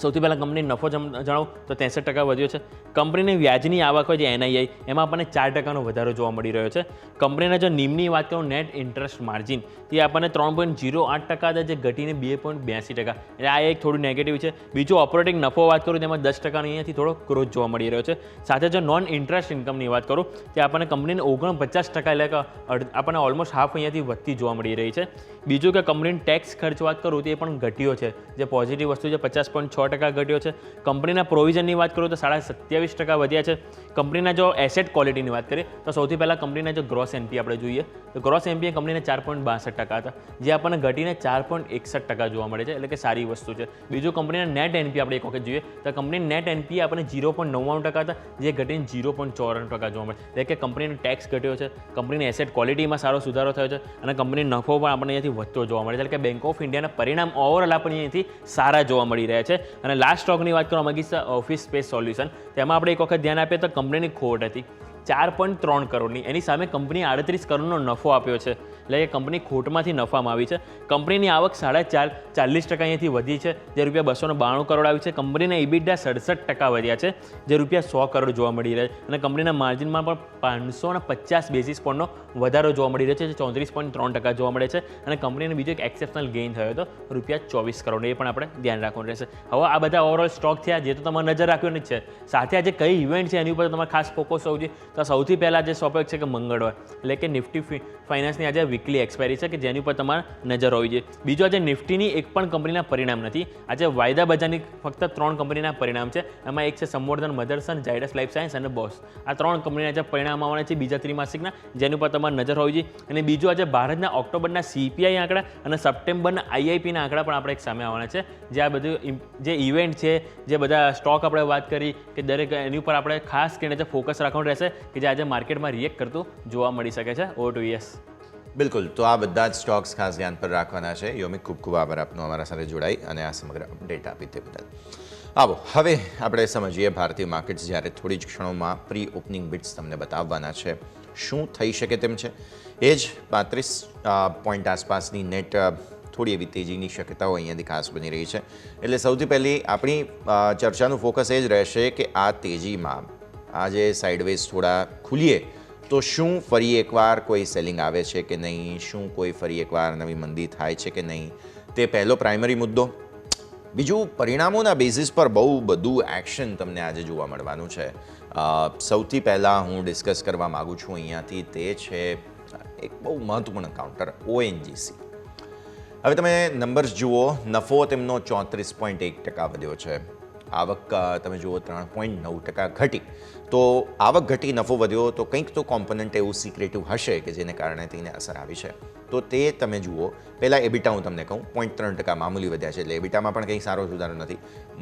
સૌથી પહેલાં કંપની નફો જણાવું તો 63% વધ્યો છે. કંપનીની વ્યાજની આવક હોય જે NII એમાં આપણને 4%નો વધારો જોવા મળી રહ્યો છે. કંપનીના જો નિમની વાત કરું નેટ ઇન્ટરેસ્ટ માર્જિન તે આપણને 3.08% હતા જે ઘટીને 2.82%, એટલે આ એક થોડું નેગેટિવ છે. બીજું ઓપરેટિંગ નફો વાત કરું તેમાં 10% અહીંયાથી થોડો ગ્રોથ જોવા મળી રહ્યો છે. સાથે જો નોન ઇન્ટરેસ્ટ ઇન્કમની વાત કરું તે આપણને કંપનીને 49%, એટલે કે આપણને ઓલમોસ્ટ હાફ અહીંયાથી વધતી જોવા મળી રહી છે. બીજું કે કંપનીનો ટેક્સ ખર્ચ વાત કરું તે પણ ઘટ્યો છે, જે પોઝિટિવ વસ્તુ છે. 50.6% ઘટ્યો છે. કંપનીના પ્રોવિઝનની વાત કરું તો 27% વધ્યા છે. કંપનીના જો એસેટ ક્વોલિટીની વાત કરીએ તો સૌથી પહેલાં કંપનીના જો ગ્રોસ NPA આપણે જોઈએ તો ગ્રોસ NPA કંપનીને 4.62% હતા, જે આપણને ઘટીને 4.61% જોવા મળે છે, એટલે કે સારી વસ્તુ છે. બીજું કંપનીના નેટ NPA આપણે એક વખત જોઈએ તો કંપનીના નેટ NPA આપણને 0.99% હતા, જે ઘટીને 0.54% જોવા મળે, એટલે કે કંપનીનો ટેક્સ ઘટ્યો છે. કંપનીની એસેટ ક્વોલિટીમાં સારો સુધારો થયો છે અને કંપનીનો નફો પણ આપણને અહીંયાથી વધતો જોવા મળે છે, એટલે કે બેંક ઓફ ઇન્ડિયાના પરિણામ ઓવરઓલ આપણને અહીંયાથી સારા જોવા મળી રહ્યા છે. અને લાસ્ટ સ્ટોકની વાત કરવામાં માંગીશ ઓફિસ સ્પેસ સોલ્યુશન, તેમાં આપણે એક વખત ધ્યાન આપીએ તો કંપનીની ખોટ હતી 4.3 કરોડની, એની સામે કંપનીએ 38 કરોડનો નફો આપ્યો છે, એટલે કે કંપની ખોટમાંથી નફામાં આવી છે. કંપનીની આવક 40% અહીંયાથી વધી છે, જે ₹292 કરોડ આવી છે. કંપનીના EBITDA 67% વધ્યા છે, જે ₹100 કરોડ જોવા મળી રહ્યા છે. અને કંપનીના માર્જિનમાં પણ 550 બેસિસ પોઈન્ટનો વધારો જોવા મળી રહ્યો છે, જે 34.3% જોવા મળે છે. અને કંપનીને બીજો એક એક્સેપ્શનલ ગેઇન થયો હતો ₹24 કરોડ, એ પણ આપણે ધ્યાન રાખવાનું રહેશે. હવે આ બધા ઓવરઓલ સ્ટોક થયા જે તો તમારે નજર રાખવાની જ છે. સાથે આજે કઈ ઇવેન્ટ છે એની ઉપર તમારે ખાસ ફોકસ હોવું જોઈએ. તો સૌથી પહેલાં જે સ્વાભાવિક છે કે મંગળવાર, એટલે કે નિફ્ટી ફાઇનાન્સની આજે વીકલી એક્સપાયરી છે કે જેની ઉપર તમારે નજર હોવી જોઈએ. બીજું આજે નિફ્ટીની એક પણ કંપનીના પરિણામ નથી. આજે વાયદા બજારની ફક્ત 3 કંપનીના પરિણામ છે. એમાં એક છે સંવર્ધન મધરસન, ઝાયડસ લાઈફ સાયન્સ અને બોસ. આ 3 કંપનીના જે પરિણામ આવવાના છે બીજા ત્રિમાસિકના, જેની ઉપર તમારે નજર હોવી જોઈએ. અને બીજું આજે ભારતના ઓક્ટોબરના CPI આંકડા અને સપ્ટેમ્બરના IIPના આંકડા પણ આપણે એક સામે આવવાના છે. જે આ બધું જે ઇવેન્ટ છે, જે બધા સ્ટોક આપણે વાત કરી કે દરેક એની ઉપર આપણે ખાસ કરીને ફોકસ રાખવાનું રહેશે કે જે આજે માર્કેટમાં રિએક્ટ કરતું જોવા મળી શકે છે. Over to yes. બિલકુલ, તો આ બધા જ સ્ટોક્સ ખાસ ધ્યાન પર રાખવાના છે. યોમિક, ખૂબ ખૂબ આભાર આપનો અમારા સાથે જોડાઈ અને આ સમગ્ર અપડેટ આપી તે બદલ. આવો હવે આપણે સમજીએ ભારતીય માર્કેટ્સ જ્યારે થોડી જ ક્ષણોમાં પ્રી ઓપનિંગ બિટ્સ તમને બતાવવાના છે. શું થઈ શકે તેમ છે એ જ 35 પોઈન્ટ આસપાસની નેટ થોડી એવી તેજીની શક્યતાઓ અહીંયાથી ખાસ બની રહી છે. એટલે સૌથી પહેલી આપણી ચર્ચાનું ફોકસ એ જ રહેશે કે આ તેજીમાં આજે સાઇડવેઝ થોડા ખુલીએ તો શું ફરી એકવાર કોઈ સેલિંગ આવે છે કે નહીં, શું કોઈ ફરી એકવાર નવી મંદી થાય છે કે નહીં, તે પહેલો પ્રાઇમરી મુદ્દો. બીજું, પરિણામોના બેઝિસ પર બહુ બધું એક્શન તમને આજે જોવા મળવાનું છે. સૌથી પહેલાં હું ડિસ્કસ કરવા માગું છું અહીંયાથી તે છે એક બહુ મહત્વપૂર્ણ કાઉન્ટર ONGC. હવે તમે નંબર્સ જુઓ, નફો તેમનો 34.1% વધ્યો છે. આવક તમે જુઓ 3.9% ઘટી. તો આવક ઘટી, નફો વધ્યો તો કંઈક તો કોમ્પોનન્ટ એવું સિક્રેટિવ હશે કે જેને કારણે તેને અસર આવી છે. તો તે તમે જુઓ. પહેલાં EBITDA હું તમને કહું 0.3% મામૂલી વધ્યા છે, એટલે EBITDAમાં પણ કંઈ સારો સુધારો નથી.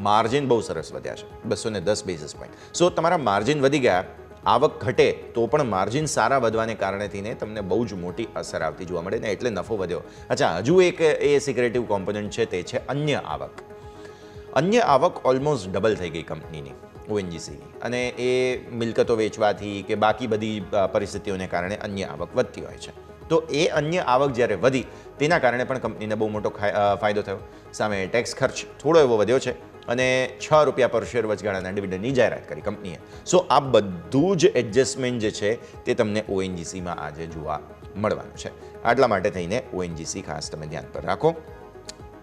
માર્જિન બહુ સરસ વધ્યા છે, 210 બેસિસ પોઈન્ટ. સો તમારા માર્જિન વધી ગયા, આવક ઘટે તો પણ માર્જિન સારા વધવાને કારણે થઈને તમને બહુ જ મોટી અસર આવતી જોવા મળે ને, એટલે નફો વધ્યો. અચ્છા, હજુ એક એ સિક્રેટિવ કોમ્પોનન્ટ છે, તે છે અન્ય આવક. અન્ય આવક ઓલમોસ્ટ ડબલ થઈ ગઈ કંપનીની, ONGCની, અને એ મિલકતો વેચવાથી કે બાકી બધી પરિસ્થિતિઓને કારણે અન્ય આવક વધતી હોય છે. તો એ અન્ય આવક જ્યારે વધી તેના કારણે પણ કંપનીને બહુ મોટો ફાયદો થયો. સામે ટેક્સ ખર્ચ થોડો એવો વધ્યો છે અને ₹6 પર શેર વચગાળાના ડિવિડન્ડની જાહેરાત કરી કંપનીએ. સો આ બધું જ એડજસ્ટમેન્ટ જે છે તે તમને ONGCમાં આજે જોવા મળવાનું છે. આટલા માટે થઈને ONGC ખાસ તમે ધ્યાન પર રાખો.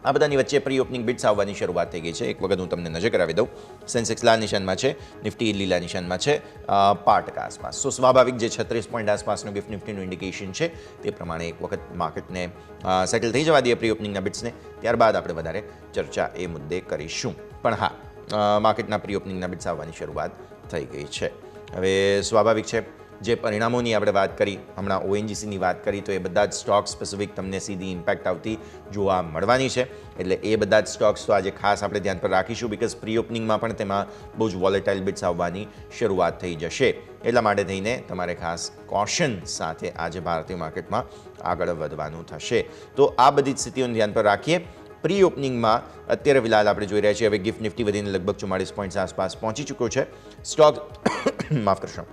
આ બધાની વચ્ચે પ્રી ઓપનિંગ બિટ્સ આવવાની શરૂઆત થઈ ગઈ છે. એક વખત હું તમને નજર કરાવી દઉં. સેન્સેક્સ લાલ નિશાનમાં છે, નિફ્ટી લીલા નિશાનમાં છે, 5% આસપાસ. સો સ્વાભાવિક જે 36 પોઈન્ટ આસપાસનું ગિફ્ટ નિફ્ટીનું ઇન્ડિકેશન છે તે પ્રમાણે એક વખત માર્કેટને સેટલ થઈ જવા દઈએ પ્રી ઓપનિંગના બિટ્સને, ત્યારબાદ આપણે વધારે ચર્ચા એ મુદ્દે કરીશું. પણ હા, માર્કેટના પ્રી ઓપનિંગના બિટ્સ આવવાની શરૂઆત થઈ ગઈ છે. હવે સ્વાભાવિક છે જે પરિણામોની આપણે વાત કરી, હમણાં ONGCની વાત કરી, તો એ બધા જ સ્ટોક સ્પેસિફિક તમને સીધી ઇમ્પેક્ટ આવતી જોવા મળવાની છે. એટલે એ બધા જ સ્ટોક્સ તો આજે ખાસ આપણે ધ્યાન પર રાખીશું, બિકોઝ પ્રી ઓપનિંગમાં પણ તેમાં બહુ જ વોલેટાઇલ બિટ્સ આવવાની શરૂઆત થઈ જશે. એટલા માટે થઈને તમારે ખાસ કોશન સાથે આજે ભારતીય માર્કેટમાં આગળ વધવાનું થશે. તો આ બધી જ સ્થિતિઓને ધ્યાન પર રાખીએ. પ્રી ઓપનિંગમાં અત્યારે ફિલહાલ આપણે જોઈ રહ્યા છીએ હવે ગિફ્ટ નિફ્ટી વધીને લગભગ 44 પોઈન્ટ આસપાસ પહોંચી ચૂક્યો છે. સ્ટોક માફ કરશો,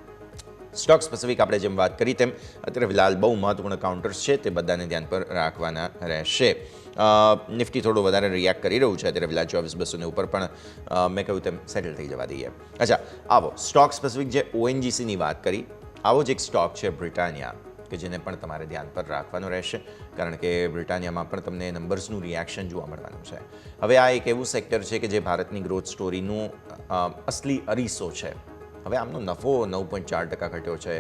સ્ટોક સ્પેસિફિક આપણે જેમ વાત કરી તેમ અત્યારે ફિલહાલ બહુ મહત્વપૂર્ણ કાઉન્ટર્સ છે તે બધાને ધ્યાન પર રાખવાના રહેશે. નિફ્ટી થોડું વધારે રિએક્ટ કરી રહ્યું છે અત્યારે ફિલહાલ 24,200 ઉપર, પણ મેં કહ્યું તેમ સેટલ થઈ જવા દઈએ. અચ્છા, આવો સ્ટોક સ્પેસિફિક જે ONGCની વાત કરી, આવો જ એક સ્ટોક છે બ્રિટાનિયા, કે જેને પણ તમારે ધ્યાન પર રાખવાનું રહેશે, કારણ કે બ્રિટાનિયામાં પણ તમને નંબર્સનું રિએક્શન જોવા મળવાનું છે. હવે આ એક એવું સેક્ટર છે કે જે ભારતની ગ્રોથ સ્ટોરીનું અસલી અરીસો છે. હવે આમનો નફો 9.4% ઘટ્યો છે,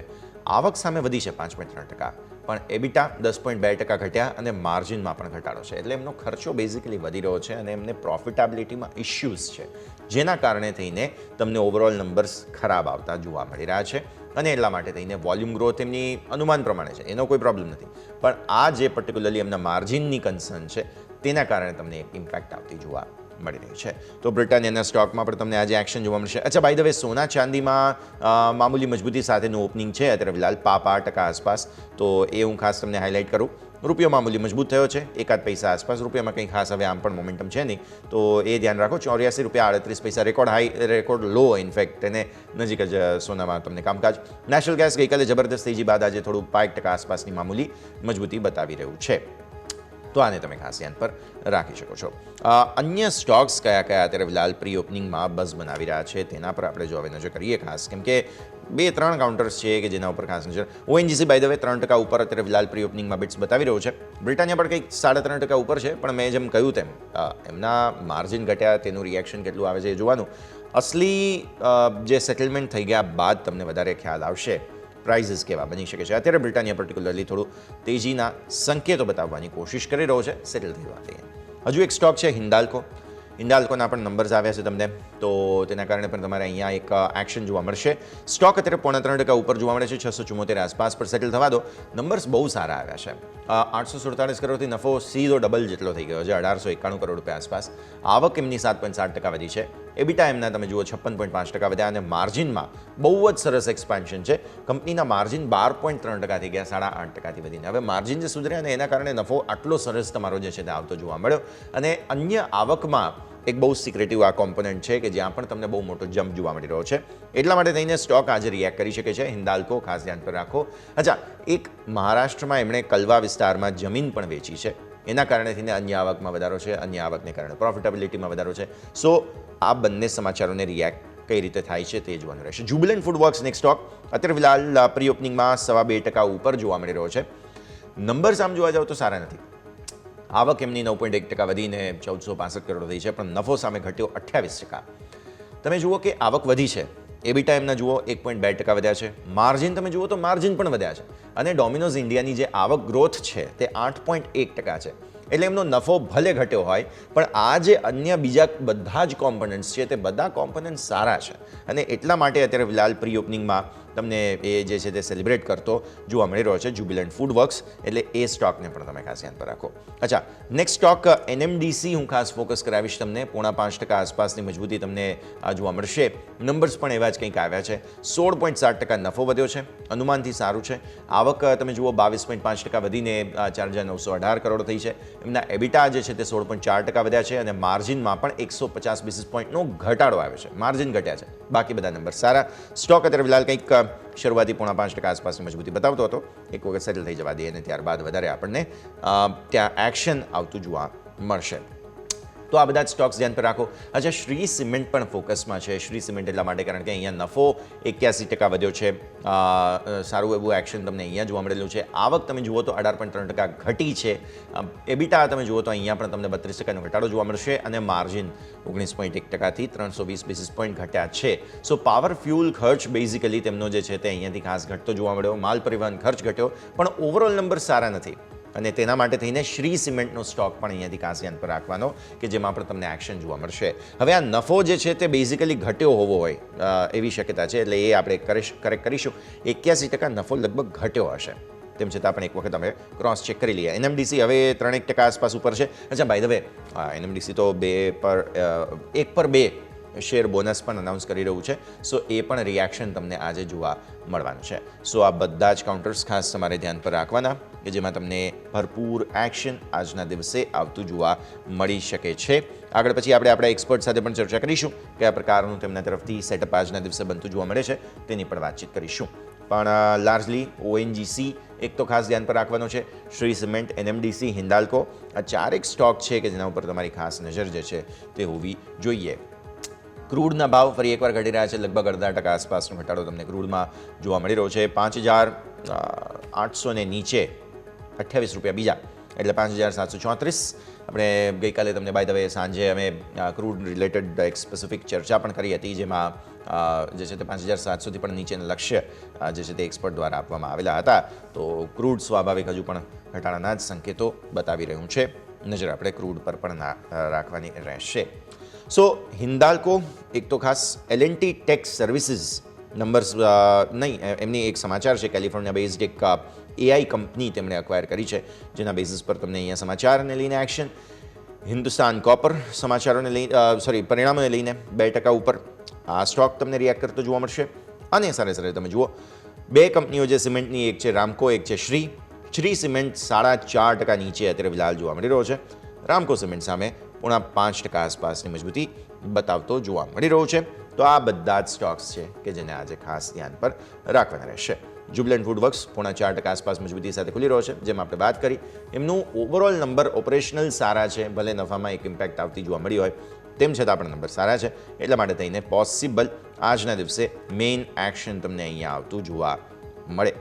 આવક સામે વધી છે 5.3%, પણ એબિટા 10.2% ઘટ્યા અને માર્જિનમાં પણ ઘટાડો છે. એટલે એમનો ખર્ચો બેઝિકલી વધી રહ્યો છે અને એમને પ્રોફિટેબિલિટીમાં ઇશ્યુઝ છે, જેના કારણે થઈને તમને ઓવરઓલ નંબર્સ ખરાબ આવતા જોવા મળી રહ્યા છે. અને એટલા માટે થઈને વોલ્યુમ ગ્રોથ એમની અનુમાન પ્રમાણે છે, એનો કોઈ પ્રોબ્લેમ નથી, પણ આ જે પર્ટિક્યુલરલી એમના માર્જિનની કન્સર્ન છે તેના કારણે તમને એક ઇમ્પેક્ટ આવતી જોવા મળી રહી છે. તો બ્રિટાનિયાના સ્ટોકમાં પણ તમને આજે એક્શન જોવા મળશે. અચ્છા, બાય ધ વે, સોના ચાંદીમાં મામૂલી મજબૂતી સાથેનું ઓપનિંગ છે અત્યારે ફિલહાલ 5% આસપાસ, તો એ હું ખાસ તમને હાઇલાઇટ કરું. રૂપિયો મામૂલી મજબૂત થયો છે, 1-8 પૈસા આસપાસ. રૂપિયામાં કંઈ ખાસ હવે આમ પણ મોમેન્ટમ છે નહીં, તો એ ધ્યાન રાખો. 84 રૂપિયા 38 પૈસા રેકોર્ડ હાઈ, રેકોર્ડ લો ઇનફેક્ટ, એને નજીક જ સોનામાં તમને કામકાજ. નેશનલ ગેસ ગઈકાલે જબરદસ્ત તેજી બાદ આજે થોડું 5% આસપાસની મામૂલી મજબૂતી બતાવી રહ્યું છે, તો આને તમે ખાસ ધ્યાન પર રાખી શકો છો. અન્ય સ્ટોક્સ કયા કયા અત્યારે ફિલહાલ પ્રી ઓપનિંગમાં બઝ બનાવી રહ્યા છે તેના પર આપણે જો હવે નજર કરીએ ખાસ, કેમ કે 2-3 કાઉન્ટર્સ છે કે જેના ઉપર ખાસ નજર. ONGC બાય ધ વે 3% ઉપર અત્યારે ફિલહાલ પ્રી ઓપનિંગમાં બિટ્સ બતાવી રહ્યો છે. બ્રિટાનિયા પણ કંઈક 3.5% ઉપર છે, પણ મેં જેમ કહ્યું તેમ એમના માર્જિન ઘટ્યા, તેનું રિએક્શન કેટલું આવે છે એ જોવાનું. અસલી જે સેટલમેન્ટ થઈ ગયા બાદ તમને વધારે ખ્યાલ આવશે પ્રાઇઝીસ કેવા બની શકે છે. અત્યારે બ્રિટાનિયા પર્ટિક્યુલરલી થોડું તેજીના સંકેતો બતાવવાની કોશિશ કરી રહ્યો છે, સેટલ થઈ જવા. હજુ એક સ્ટોક છે હિન્દાલ્કો. હિન્દાલ્કોના પણ નંબર્સ આવ્યા છે તમને, તો તેના કારણે પણ તમારે અહીંયા એક એક્શન જોવા મળશે. સ્ટોક અત્યારે 3.5% ઉપર જોવા મળે છે, 674 આસપાસ પર સેટલ થવા દો. નંબર્સ બહુ સારા આવ્યા છે. 847 કરોડથી નફો સીધો ડબલ જેટલો થઈ ગયો છે, 1891 કરોડ રૂપિયા આસપાસ. આવક એમની 7.7% વધી છે. એબિટા એમના તમે જુઓ 56.5% વધ્યા અને માર્જિનમાં બહુ જ સરસ એક્સપાન્શન છે. કંપનીના માર્જિન 12.3% થઈ ગયા, 8.5%થી વધીને. હવે માર્જિન જે સુધર્યા અને એના કારણે નફો આટલો સરસ તમારો જે છે તે આવતો જોવા મળ્યો. અને અન્ય આવકમાં એક બહુ સિક્રેટિવ આ કોમ્પોનન્ટ છે કે જ્યાં પણ તમને બહુ મોટો જમ્પ જોવા મળી રહ્યો છે. એટલા માટે થઈને સ્ટોક આજે રિએક્ટ કરી શકે છે. હિન્દાલ્કો ખાસ ધ્યાન પર રાખો. અચ્છા, એક મહારાષ્ટ્રમાં એમણે કલવા વિસ્તારમાં જમીન પણ વેચી છે, એના કારણે થઈને અન્ય આવકમાં વધારો છે, અન્ય આવકને કારણે પ્રોફિટેબિલિટીમાં વધારો છે. સો આ બંને સમાચારોને રિએક્ટ કઈ રીતે થાય છે તે જોવાનું રહેશે. જુબિલન્ટ ફૂડવર્ક્સ નેક્સ્ટ સ્ટોક અત્યારે ફિલહાલ પ્રી ઓપનિંગમાં 2.25% ઉપર જોવા મળી રહ્યો છે. નંબર્સ આમ જોવા જાવ તો સારા નથી. આવક એમની 9.1% વધીને 1465 કરોડ થઈ છે, પણ નફો સામે ઘટ્યો 28%. તમે જુઓ કે આવક વધી છે, એબિટા એમના જુઓ 1.2% વધ્યા છે. માર્જિન તમે જુઓ તો માર્જિન પણ વધ્યા છે. અને ડોમિનોઝ ઇન્ડિયાની જે આવક ગ્રોથ છે તે 8.1% છે. એટલે એમનો નફો ભલે ઘટ્યો હોય, પણ આ જે અન્ય બીજા બધા જ કોમ્પોનન્ટ્સ છે તે બધા કોમ્પોનન્ટ્સ સારા છે. અને એટલા માટે અત્યારે ફિલહાલ પ્રી ઓપનિંગમાં તમને એ જે છે તે સેલિબ્રેટ કરતો જોવા મળી રહ્યો છે જુબિલન્ટ ફૂડવર્ક્સ, એટલે એ સ્ટોકને પણ તમે ખાસ ધ્યાન પર રાખો. અચ્છા, નેક્સ્ટ સ્ટોક NMDC હું ખાસ ફોકસ કરાવીશ તમને. 5.5% આસપાસની મજબૂતી તમને જોવા મળશે. નંબર્સ પણ એવા જ કંઈક આવ્યા છે. 16.7% નફો વધ્યો છે, અનુમાનથી સારું છે. આવક તમે જુઓ 22.5% વધીને 4,918 કરોડ થઈ છે. એમના એબિટા જે છે તે 16.4% વધ્યા છે અને માર્જિનમાં પણ 150 બેસિસ પોઈન્ટનો ઘટાડો આવ્યો છે. માર્જિન ઘટ્યા છે, બાકી બધા નંબર સારા. સ્ટોક અત્યારે ફિલહાલ કંઈક શરૂઆતી 5.5% આસપાસની મજબૂતી બતાવતો હતો. એક વખત સેટલ થઈ જવા દઈએ અને ત્યારબાદ વધારે આપણને ત્યાં એક્શન આવતું જોવા મળશે. તો આ બધા જ સ્ટોક્સ ધ્યાન પર રાખો. અચ્છા, શ્રી સિમેન્ટ પણ ફોકસમાં છે. શ્રી સિમેન્ટ એટલા માટે કારણ કે અહીંયા નફો 81% વધ્યો છે. સારું એવું એક્શન તમને અહીંયા જોવા મળેલું છે. આવક તમે જુઓ તો 18.3% ઘટી છે. એબિટા તમે જુઓ તો અહીંયા પણ તમને 32%નો ઘટાડો જોવા મળશે અને માર્જિન 19.1%થી 320 બેસિસ પોઈન્ટ ઘટ્યા છે. સો પાવર ફ્યુલ ખર્ચ બેઝિકલી તેમનો જે છે તે અહીંયાથી ખાસ ઘટતો જોવા મળ્યો. માલ પરિવહન ખર્ચ ઘટ્યો, પણ ઓવરઓલ નંબર સારા નથી. અને તેના માટે થઈને શ્રી સિમેન્ટનો સ્ટોક પણ અહીંયાથી ખાસ ધ્યાન પર રાખવાનો કે જેમાં પણ તમને એક્શન જોવા મળશે. હવે આ નફો જે છે તે બેઝિકલી ઘટ્યો હોવો હોય એવી શક્યતા છે, એટલે એ આપણે કરેક્ટ કરીશું. 81% નફો લગભગ ઘટ્યો હશે. તેમ છતાં પણ એક વખત અમે ક્રોસ ચેક કરી લઈએ. NMDC હવે 3% આસપાસ ઉપર છે. અચ્છા, બાય ધ વે, NMDC તો 1/2 શેર બોનસ પણ અનાઉન્સ કરી રહ્યું છે. સો એ પણ રિએક્શન તમને આજે જોવા મળવાનું છે. સો આ બધા જ કાઉન્ટર્સ ખાસ તમારે ધ્યાન પર રાખવાના કે જેમાં તમને ભરપૂર એક્શન આજના દિવસે આવતું જોવા મળી શકે છે. આગળ પછી આપણે આપણા એક્સપર્ટ સાથે પણ ચર્ચા કરીશું કયા પ્રકારનું તેમના તરફથી સેટઅપ આજના દિવસે બનતું જોવા મળે છે તેની પણ વાતચીત કરીશું. પણ લાર્જલી ONGC એક તો ખાસ ધ્યાન પર રાખવાનો છે, શ્રી સિમેન્ટ, NMDC, હિન્દાલ્કો, આ ચારેક સ્ટોક છે કે જેના ઉપર તમારી ખાસ નજર જે છે તે હોવી જોઈએ. ક્રૂડના ભાવ ફરી એકવાર ઘટી રહ્યા છે, લગભગ 0.5% આસપાસનો ઘટાડો તમને ક્રૂડમાં જોવા મળી રહ્યો છે. 5,800 ને નીચે 28 રૂપિયા બીજા, એટલે 5,734. આપણે ગઈકાલે તમને બાય ધ વે સાંજે અમે ક્રૂડ રિલેટેડ એક સ્પેસિફિક ચર્ચા પણ કરી હતી, જેમાં જે છે તે 5,700થી પણ નીચેના લક્ષ્ય જે છે તે એક્સપર્ટ દ્વારા આપવામાં આવેલા હતા. તો ક્રૂડ સ્વાભાવિક હજુ પણ ઘટાડાના જ સંકેતો બતાવી રહ્યું છે. નજર આપણે ક્રૂડ પર પણ રાખવાની રહેશે. સો હિન્દાલ્કો એક તો ખાસ, L&T ટેક સર્વિસીસ નંબર્સ નહીં, એમની એક સમાચાર છે, કેલિફોર્નિયા બેઝડ એક AI કંપની તેમણે અક્વાયર કરી છે, જેના બેઝિસ પર તમને અહીંયા સમાચારને લઈને એક્શન. હિન્દુસ્તાન કોપર સમાચારોને લઈને પરિણામોને લઈને 2% ઉપર આ સ્ટોક તમને રિએક્ટ કરતો જોવા મળશે. અને સારે તમે જુઓ, બે કંપનીઓ જે સિમેન્ટની, એક છે રામકો, એક છે શ્રી સિમેન્ટ 4.5% નીચે અત્યારે ફિલહાલ જોવા મળી રહ્યો છે. રામકો સિમેન્ટ સામે 0.5% આસપાસની મજબૂતી બતાવતો જોવા મળી રહ્યો છે. તો આ બધા જ સ્ટોક્સ છે કે જેને આજે ખાસ ધ્યાન પર રાખવાના રહેશે. જુબિલન્ટ ફૂડવર્ક્સ 0.4% આસપાસ મજબૂતી સાથે ખુલી રહ્યો છે. જેમ આપણે વાત કરી, એમનું ઓવરઓલ નંબર ઓપરેશનલ સારા છે, ભલે નફામાં એક ઇમ્પેક્ટ આવતી જોવા મળી હોય, તેમ છતાં પણ નંબર સારા છે. એટલા માટે થઈને પોસિબલ આજના દિવસે મેઇન એક્શન તમને અહીંયા આવતું જોવા મળે.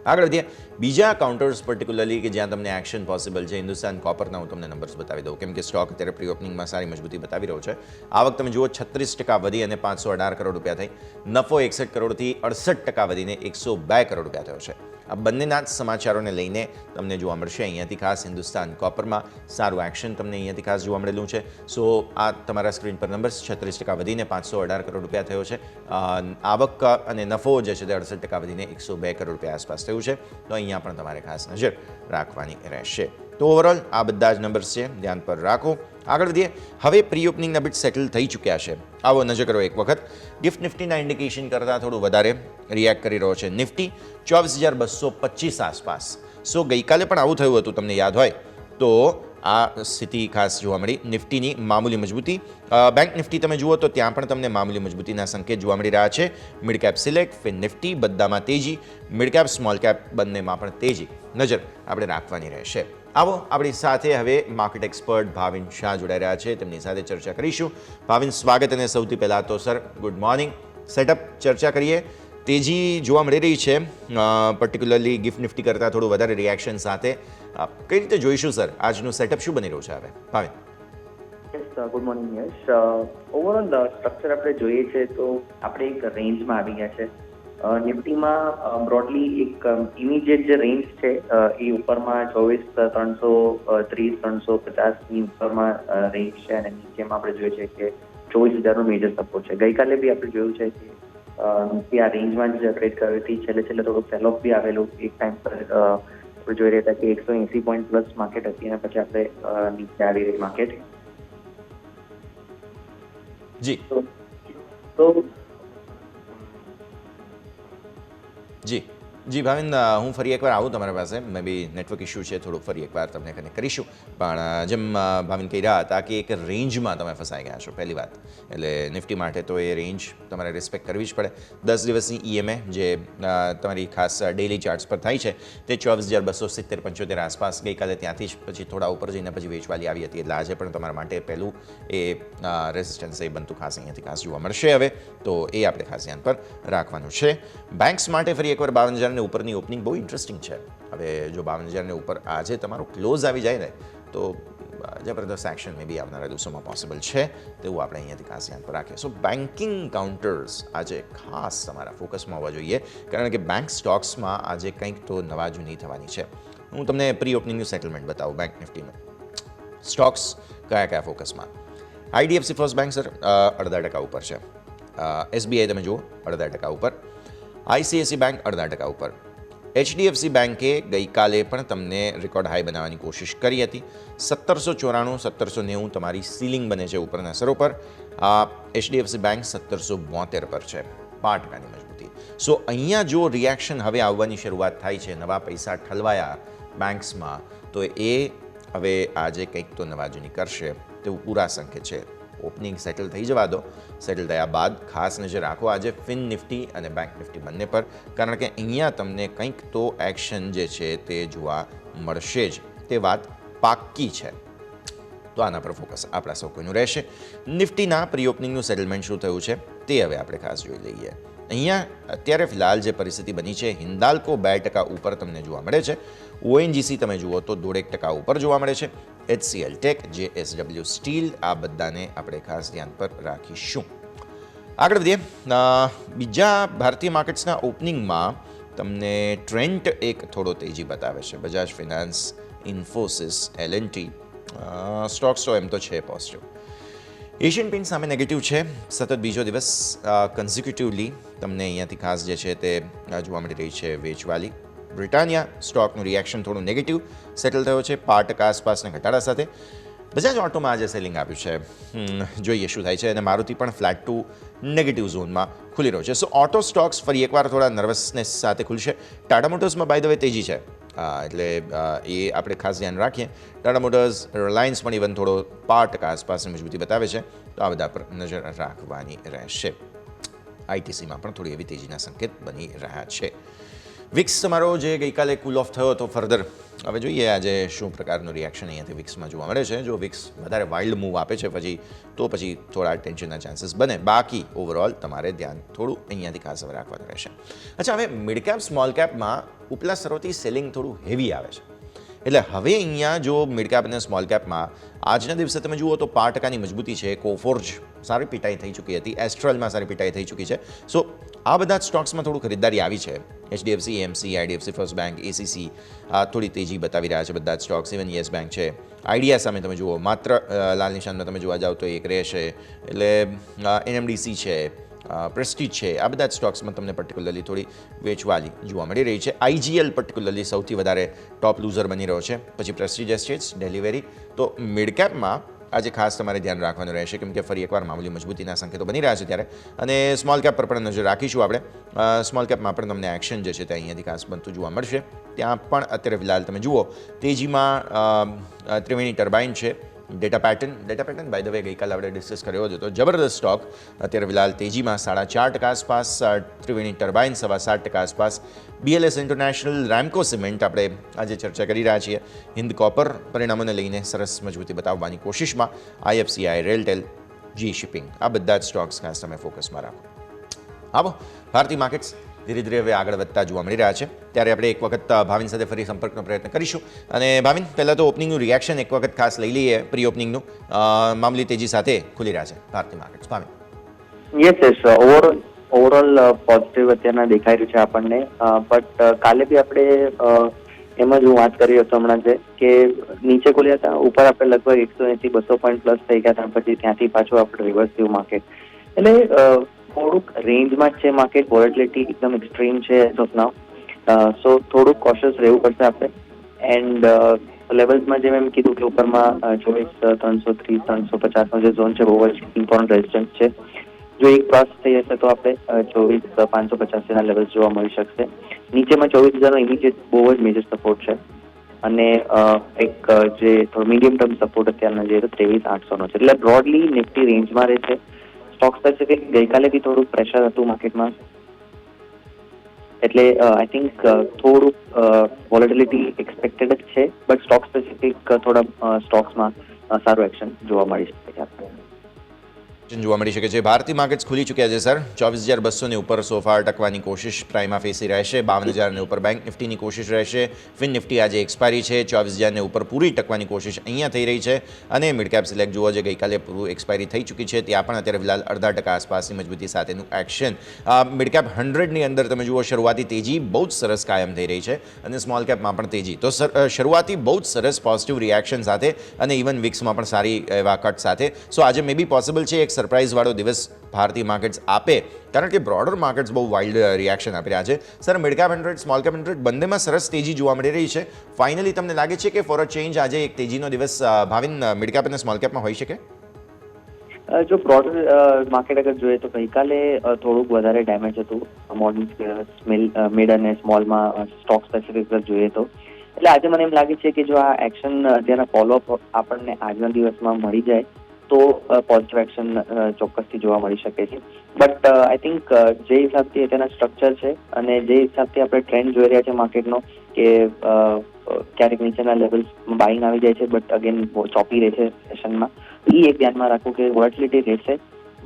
આગળ વધીએ બીજા કાઉન્ટર્સ પર્ટિક્યુલરલી કે જ્યાં તમને એક્શન પોસિબલ છે. હિન્દુસ્તાન કોપરના હું તમને નંબર્સ બતાવી દઉં, કેમ કે સ્ટોક અત્યારે પ્રી ઓપનિંગમાં સારી મજબૂતી બતાવી રહ્યો છે. આવક તમે જુઓ 36% વધી અને 518 કરોડ રૂપિયા થઈ. નફો 61 કરોડથી 68% વધીને 102 કરોડ રૂપિયા થયો છે. આ બંનેના જ સમાચારોને લઈને તમને જોવા મળશે અહીંયાથી ખાસ. હિન્દુસ્તાન કોપરમાં સારું એક્શન તમને અહીંયાથી ખાસ જોવા મળેલું છે. સો આ તમારા સ્ક્રીન પર નંબર્સ 36% વધીને 518 કરોડ રૂપિયા થયો છે. આવક અને નફો જે છે તે 68% વધીને 102 કરોડ રૂપિયા આસપાસ થયું છે. તો અહીંયા પણ તમારે ખાસ નજર રાખવાની રહેશે. તો ઓવરઓલ આ બધા જ નંબર્સ છે, ધ્યાન પર રાખો. આગળ વધીએ. હવે પ્રી ઓપનિંગના બિટ સેટલ થઈ ચૂક્યા છે. આવો નજર કરો એક વખત. ગિફ્ટ નિફ્ટીના ઇન્ડિકેશન કરતાં થોડું વધારે રિએક્ટ કરી રહ્યો છે. નિફ્ટી 24,225 આસપાસ. સો ગઈકાલે પણ આવું થયું હતું, તમને યાદ હોય તો આ સ્થિતિ ખાસ જોવા મળી. નિફ્ટીની મામૂલી મજબૂતી. બેંક નિફ્ટી તમે જુઓ તો ત્યાં પણ તમને મામૂલી મજબૂતીના સંકેત જોવા મળી રહ્યા છે. Mid cap select, fin nifty બધામાં તેજી, મિડ કેપ સ્મોલ કેપ બંનેમાં પણ તેજી નજર આપણે રાખવાની રહેશે. આવો આપણી સાથે હવે માર્કેટ એક્સપર્ટ ભાવિન શાહ જોડાઈ રહ્યા છે, તેમની સાથે ચર્ચા કરીશું. ભાવિન, સ્વાગત. અને સૌથી પહેલાં તો સર ગુડ મોર્નિંગ. સેટઅપ ચર્ચા કરીએ. તેજી જોવા મળી રહી છે, પર્ટિક્યુલરલી ગિફ્ટ નિફ્ટી કરતાં થોડું વધારે રિએક્શન સાથે. કઈ રીતે જોઈશું સર, આજનું સેટઅપ શું બની રહ્યું છે હવે? ભાવિન. ગુડ મોર્નિંગ યશ. ઓવરઓલ સ્ટ્રક્ચર આપણે જોઈએ છે તો આપણે એક રેન્જમાં આવી ગયા છે. નિફ્ટીમાં બ્રોડલી એક ઇમિડિયેટ જે રેન્જ છે એ ઉપરમાં 24,330, 350ની ઉપરમાં રેન્જ છે, અને નીચેમાં આપણે જોઈએ છે કે 24,000નો મેજર સપોર્ટ છે. ગઈકાલે બી આપણે જોયું છે કે નિફ્ટી આ રેન્જમાં જ ટ્રેડ કરી હતી. છેલ્લે થોડુંક સેલ ઓફ બી આવેલું. એક ટાઈમ પર આપણે જોઈ રહ્યા હતા કે 180 પોઈન્ટ પ્લસ માર્કેટ હતી, અને પછી આપણે નીચે આવી રહી માર્કેટ. જી તો જી ભાવિન, હું ફરી એકવાર આવું તમારા પાસે. મે બી નેટવર્ક ઇશ્યુ છે થોડુંક, ફરી એકવાર તમને કનેક્ટ કરીશું. પણ જેમ ભાવિન કહી રહ્યા હતા કે એક રેન્જમાં તમે ફસાઈ ગયા છો, પહેલી વાત. એટલે નિફ્ટી માટે તો એ રેન્જ તમારે રિસ્પેક્ટ કરવી જ પડે. 10 દિવસની EMA જે તમારી ખાસ ડેઇલી ચાર્ટ્સ પર થાય છે તે 24,270-75 આસપાસ. ગઈકાલે ત્યાંથી જ પછી થોડા ઉપર જઈને પછી વેચવાલી આવી હતી. એટલે આજે પણ તમારા માટે પહેલું એ રેઝિસ્ટન્સ એ બનતું ખાસ અહીંયાથી ખાસ જોવા મળશે હવે. તો એ આપણે ખાસ ધ્યાન પર રાખવાનું છે. બેંક્સ માટે ફરી એકવાર 52,000 ઉપરની ઓપનિંગ બહુ ઇન્ટરેસ્ટિંગ છે. હવે જો 52,000 ઉપર આજે તમારો ક્લોઝ આવી જાય ને તો જબરદસ્ત એક્શન મે બી આવનારા દિવસોમાં પોસિબલ છે, તેવું આપણે અહીંયાથી ખાસ ધ્યાન પર રાખીએ. સો બેન્કિંગ કાઉન્ટર્સ આજે ખાસ તમારા ફોકસમાં હોવા જોઈએ, કારણ કે બેંક સ્ટોક્સમાં આજે કંઈક તો નવા જૂની થવાની છે. હું તમને પ્રી ઓપનિંગનું સેટલમેન્ટ બતાવું. બેંક નિફ્ટીમાં સ્ટોક્સ કયા ફોકસમાં? IDFC ફર્સ્ટ બેંક સર 0.5% ઉપર છે. SBI તમે જુઓ 0.5% ઉપર. ICICI બેંક 0.5% ઉપર. HDFC બેંકે ગઈકાલે પણ તમને રેકોર્ડ હાઈ બનાવવાની કોશિશ કરી હતી. 1794, 1790 તમારી સીલિંગ બને છે ઉપરના સરો પર. HDFC બેંક 1772 પર છે, 5%ની મજબૂતી. સો અહીંયા જો રિએક્શન હવે આવવાની શરૂઆત થાય છે, નવા પૈસા ઠલવાયા બેંક્સમાં, તો એ હવે આજે કંઈક તો નવા જૂની કરશે તેવું પૂરા સંકેત છે. ઓપનિંગ સેટલ થઈ જવા દો. સેટલ થયા બાદ ખાસ નજર રાખો આજે ફિન નિફ્ટી અને બેંક નિફ્ટી બંને પર, કારણ કે અહીંયા તમને કંઈક તો એક્શન જે છે તે જોવા મળશે જ, તે વાત પાક્કી છે. તો આના પર ફોકસ આપણા સૌ કોઈનું રહેશે. નિફ્ટીના પ્રી ઓપનિંગનું સેટલમેન્ટ શું થયું છે તે હવે આપણે ખાસ જોઈ લઈએ. અહીંયા અત્યારે ફિલહાલ જે પરિસ્થિતિ બની છે, હિન્દાલ્કો 2% ઉપર તમને જોવા મળે છે. ઓએનજીસી તમે જુઓ તો 1.5% ઉપર જોવા મળે છે. HCL ટેક, JSW સ્ટીલ, આ બધાને આપણે ખાસ ધ્યાન પર રાખીશું. આગળ વધીએ. બીજા ભારતીય માર્કેટ્સના ઓપનિંગમાં તમને ટ્રેન્ડ એક થોડો તેજી બતાવે છે. Bajaj finance, Infosys, L&T Stokes તો એમ તો છે પોઝિટિવ. એશિયન પેઇન્ટ સામે નેગેટિવ છે. સતત બીજો દિવસ કન્ઝિક્યુટિવલી તમને અહીંયાથી ખાસ જે છે તે જોવા મળી રહી છે વેચવાલી. બ્રિટાનિયા સ્ટોકનું રિએક્શન થોડું નેગેટિવ સેટલ થયો છે 5% આસપાસના ઘટાડા સાથે. બજાજ ઓટોમાં આજે સેલિંગ આપ્યું છે. જોઈએ શું થાય છે. અને મારુતિ પણ ફ્લેટ ટુ નેગેટિવ ઝોનમાં ખુલી રહ્યો છે. સો ઓટો સ્ટોક્સ ફરી એકવાર થોડા નર્વસનેસ સાથે ખુલશે. ટાટા મોટર્સમાં બાય ધ વે તેજી છે, એટલે એ આપણે ખાસ ધ્યાન રાખીએ. ટાટા મોટર્સ, રિલાયન્સ પણ ઇવન થોડો 5% આસપાસની મજબૂતી બતાવે છે, તો આ બધા પર નજર રાખવાની રહેશે. આઈટીસીમાં પણ થોડી એવી તેજીના સંકેત બની રહ્યા છે. વિક્સ તમારો જે ગઈકાલે કુલ ઓફ થયો હતો ફર્ધર, હવે જોઈએ આજે શું પ્રકારનું રિએક્શન અહીંયાથી વિક્સમાં જોવા મળે છે. જો વિક્સ વધારે વાઇલ્ડ મૂવ આપે છે પછી થોડા ટેન્શનના ચાન્સીસ બને. બાકી ઓવરઓલ તમારે ધ્યાન થોડું અહીંયાથી ખાસ હવે રાખવાનું રહેશે. અચ્છા, હવે મિડ કેપ સ્મોલ કેપમાં ઉપલા સ્તરોથી સેલિંગ થોડું હેવી આવે છે. એટલે હવે અહીંયા જો મિડ કેપ અને સ્મોલ કેપમાં આજના દિવસે તમે જુઓ તો 5%ની મજબૂતી છે. કોફોર્જ સારી પિટાઈ થઈ ચૂકી હતી, એસ્ટ્રલમાં સારી પિટાઈ થઈ ચૂકી છે. સો આ બધા સ્ટોક્સમાં થોડું ખરીદદારી આવી છે. HDFC, AMC, IDFC first bank, ACC થોડી તેજી બતાવી રહ્યા છે બધા જ સ્ટોક્સ. ઇવન યસ બેંક છે. આઈડિયા સામે તમે જુઓ માત્ર લાલ નિશાનમાં તમે જોવા જાઓ તો એક રહેશે. એટલે NMDC છે, પ્રેસ્ટીજ છે, આ બધા જ સ્ટોક્સમાં તમને પર્ટિક્યુલરલી થોડી વેચવાલી જોવા મળી રહી છે. IGL પર્ટિક્યુલરલી સૌથી વધારે ટોપ લૂઝર બની રહ્યો છે. પછી પ્રેસ્ટીજ એસ્ટેટ્સ, ડેલિવરી. તો મિડ કેપમાં આજે ખાસ તમારે ધ્યાન રાખવાનું રહેશે, કેમ કે ફરી એકવાર મામૂલી મજબૂતીના સંકેતો બની રહ્યા છે ત્યારે. અને સ્મોલ કેપ પર પણ નજર રાખીશું આપણે. સ્મોલ કેપમાં પણ તમને એક્શન જે છે તે અહીંયાથી ખાસ બનતું જોવા મળશે. ત્યાં પણ અત્યારે ફિલહાલ તમે જુઓ તેજીમાં ત્રિવેણી ટર્બાઇન છે. Data pattern by the way ગઈકાલે આપણે ડિસ્કસ કર્યો હતો. જબરદસ્ત સ્ટોક અત્યારે ફિલહાલ તેજીમાં 4.5% આસપાસ. ત્રિવેણી ટર્બાઇન 7.25% આસપાસ. BLS ઇન્ટરનેશનલ, રેમકો સિમેન્ટ આપણે આજે ચર્ચા કરી રહ્યા છીએ. હિન્દ કોપર પરિણામોને લઈને સરસ મજબૂતી બતાવવાની કોશિશમાં. IFCI, રેલટેલ, જી શિપિંગ, આ બધા જ સ્ટોક્સ ખાસ તમે ફોકસમાં રાખો. આવો ભારતીય માર્કેટ્સ ધીરે ધીરે હવે આગળ વધતા જોવા મળી રહ્યા છે. ત્યારે આપણે એક વખત ભાવિન સાથે ફરી સંપર્કનો પ્રયત્ન કરીશું. અને ભાવિન, પહેલાં તો ઓપનિંગનું રિએક્શન એક વખત ખાસ લઈ લઈએ. પ્રી ઓપનિંગનું મામૂલી તેજી સાથે ખુલી રહ્યા છે ભારતીય markets. Bhavin. Yes, overall positive અત્યારના દેખાઈ રહ્યું છે આપણને. બટ કાલે બી આપણે એમ જ હું વાત કરી હતો હમણાં કે નીચે ખોલ્યા હતા, ઉપર આપણે લગભગ 180-200 પોઈન્ટ પ્લસ થઈ ગયા હતા. પછી ત્યાંથી પાછું આપણે રિવર્સ થયું માર્કેટ. એટલે થોડુંક રેન્જમાં જ છે માર્કેટ. વોલેટિલિટી એકદમ એક્સ્ટ્રીમ છે એઝ ઓફ નાઉ. સો થોડુંક કોશિયસ રહેવું પડશે આપણે. એન્ડ લેવલ્સમાં જેમ એમ કીધું કે ઉપરમાં 24,330, 350નો જે ઝોન છે બહુ જ ઇમ્પોર્ટન્ટ રેઝિસ્ટન્સ છે. જો એક ક્રોસ થઈ જશે તો આપણે 24,585ના લેવલ્સ જોવા મળી શકશે. નીચેમાં 24,000નો ઇમિડિયેટ બહુ જ મેજર સપોર્ટ છે. અને એક જે થોડો મીડિયમ ટર્મ સપોર્ટ અત્યારના જોઈએ તો 23,800નો છે. એટલે બ્રોડલી નિફ્ટી રેન્જમાં રહે છે. સ્ટોક સ્પેસિફિક ગઈકાલે બી થોડુંક પ્રેશર હતું માર્કેટમાં. એટલે આઈ થિંક થોડુંક વોલેટિલિટી એક્સપેક્ટેડ જ છે. બટ સ્ટોક સ્પેસિફિક થોડા સ્ટોક્સમાં સારું એક્શન જોવા મળી શકે છે આપણને. જોવા મળી શકે છે. ભારતીય માર્કેટ્સ ખુલી ચૂક્યા છે સર. 24,200ની ઉપર સોફાર ટકવાની કોશિશ પ્રાઇમા ફેસી રહેશે. 52,000ની ઉપર બેંક નિફ્ટીની કોશિશ રહેશે. ફિન નિફ્ટી આજે એક્સપાયરી છે. 24,000ની ઉપર પૂરી ટકવાની કોશિશ અહીંયા થઈ રહી છે. અને મિડ કેપ સિલેક્ટ જુઓ જે ગઈકાલે પૂરું એક્સપાયરી થઈ ચૂકી છે, ત્યાં પણ અત્યારે ફિલહાલ 0.5% આસપાસની મજબૂતી સાથેનું એક્શન. મિડ કેપ 100ની અંદર તમે જુઓ શરૂઆતી તેજી બહુ જ સરસ કાયમ થઈ રહી છે. અને સ્મોલ કેપમાં પણ તેજી. તો શરૂઆતી બહુ જ સરસ પોઝિટિવ રિએક્શન સાથે અને ઇવન વિક્સમાં પણ સારી એવા કટ સાથે. સો આજે મે બી પોસિબલ છે એક સરપ્રાઇઝવાળો દિવસ ભારતીય માર્કેટ્સ આપે, કારણ કે બ્રોડર માર્કેટ્સ બહુ વાઇલ્ડ રિએક્શન આપી રહ્યા છે. Sir, mid cap 100, small cap 100 બંનેમાં સરસ તેજી જોવા મળી રહી છે. ફાઇનલી તમને લાગે છે કે ફોર અ ચેન્જ આજે એક તેજીનો દિવસ ભાવિન મિડ કેપ અને સ્મોલ કેપમાં હોઈ શકે? જો બ્રોડર માર્કેટ અગર જોઈએ તો ગઈકાલે થોડુંક વધારે ડેમેજ હતું મોર્નિંગ મિડ અને સ્મોલમાં સ્ટોક સ્પેસિફિક જોઈએ તો. એટલે આજે મને એમ લાગે છે કે જો આ એક્શન અત્યારના ફોલોઅપ આપણને આજના દિવસમાં મળી જાય તો પોઝિટિવ એક્શન ચોક્કસથી જોવા મળી શકે છે. બટ આઈ થિંક જે હિસાબથી તેના સ્ટ્રક્ચર છે અને જે હિસાબથી આપણે ટ્રેન્ડ જોઈ રહ્યા છે માર્કેટનો કે ક્યારેક નીચેના લેવલ્સમાં બાઇંગ આવી જાય છે બટ અગેન ચોપી રહે છે સેશનમાં, એ એક ધ્યાનમાં રાખવું કે વોલેટિલિટી રહેશે.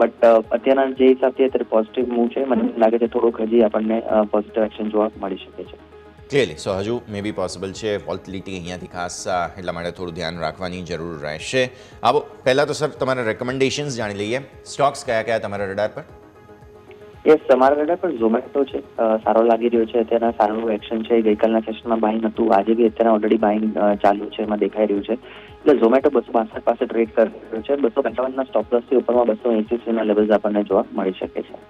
બટ અત્યારના જે હિસાબથી અત્યારે પોઝિટિવ મૂવ છે, મને લાગે છે થોડુંક હજી આપણને પોઝિટિવ એક્શન જોવા મળી શકે છે. ક્લિયરલી સો હજુ મે બી પોસિબલ છે વોલેટિલિટી અહીંયાથી ખાસ એટલા માટે થોડું ધ્યાન રાખવાની જરૂર રહેશે. આવો પહેલાં તો સર તમારા રેકમેન્ડેશન્સ જાણી લઈએ. સ્ટોક્સ કયા કયા તમારા રડાર પર? યસ, તમારા રડાર પર ઝોમેટો છે, સારો લાગી રહ્યો છે. અત્યારના સારું એક્શન છે. ગઈકાલના સેશનમાં બાઇંગ હતું, આજે બી અત્યારે ઓલરેડી બાઇંગ ચાલુ છે, એમાં દેખાઈ રહ્યું છે. એટલે ઝોમેટો 262 પાસે ટ્રેડ કરી રહ્યો છે. 255ના સ્ટોપ લોસથી ઉપરમાં 280 ના લેવલ્સ આપણને જોવા મળી શકે છે.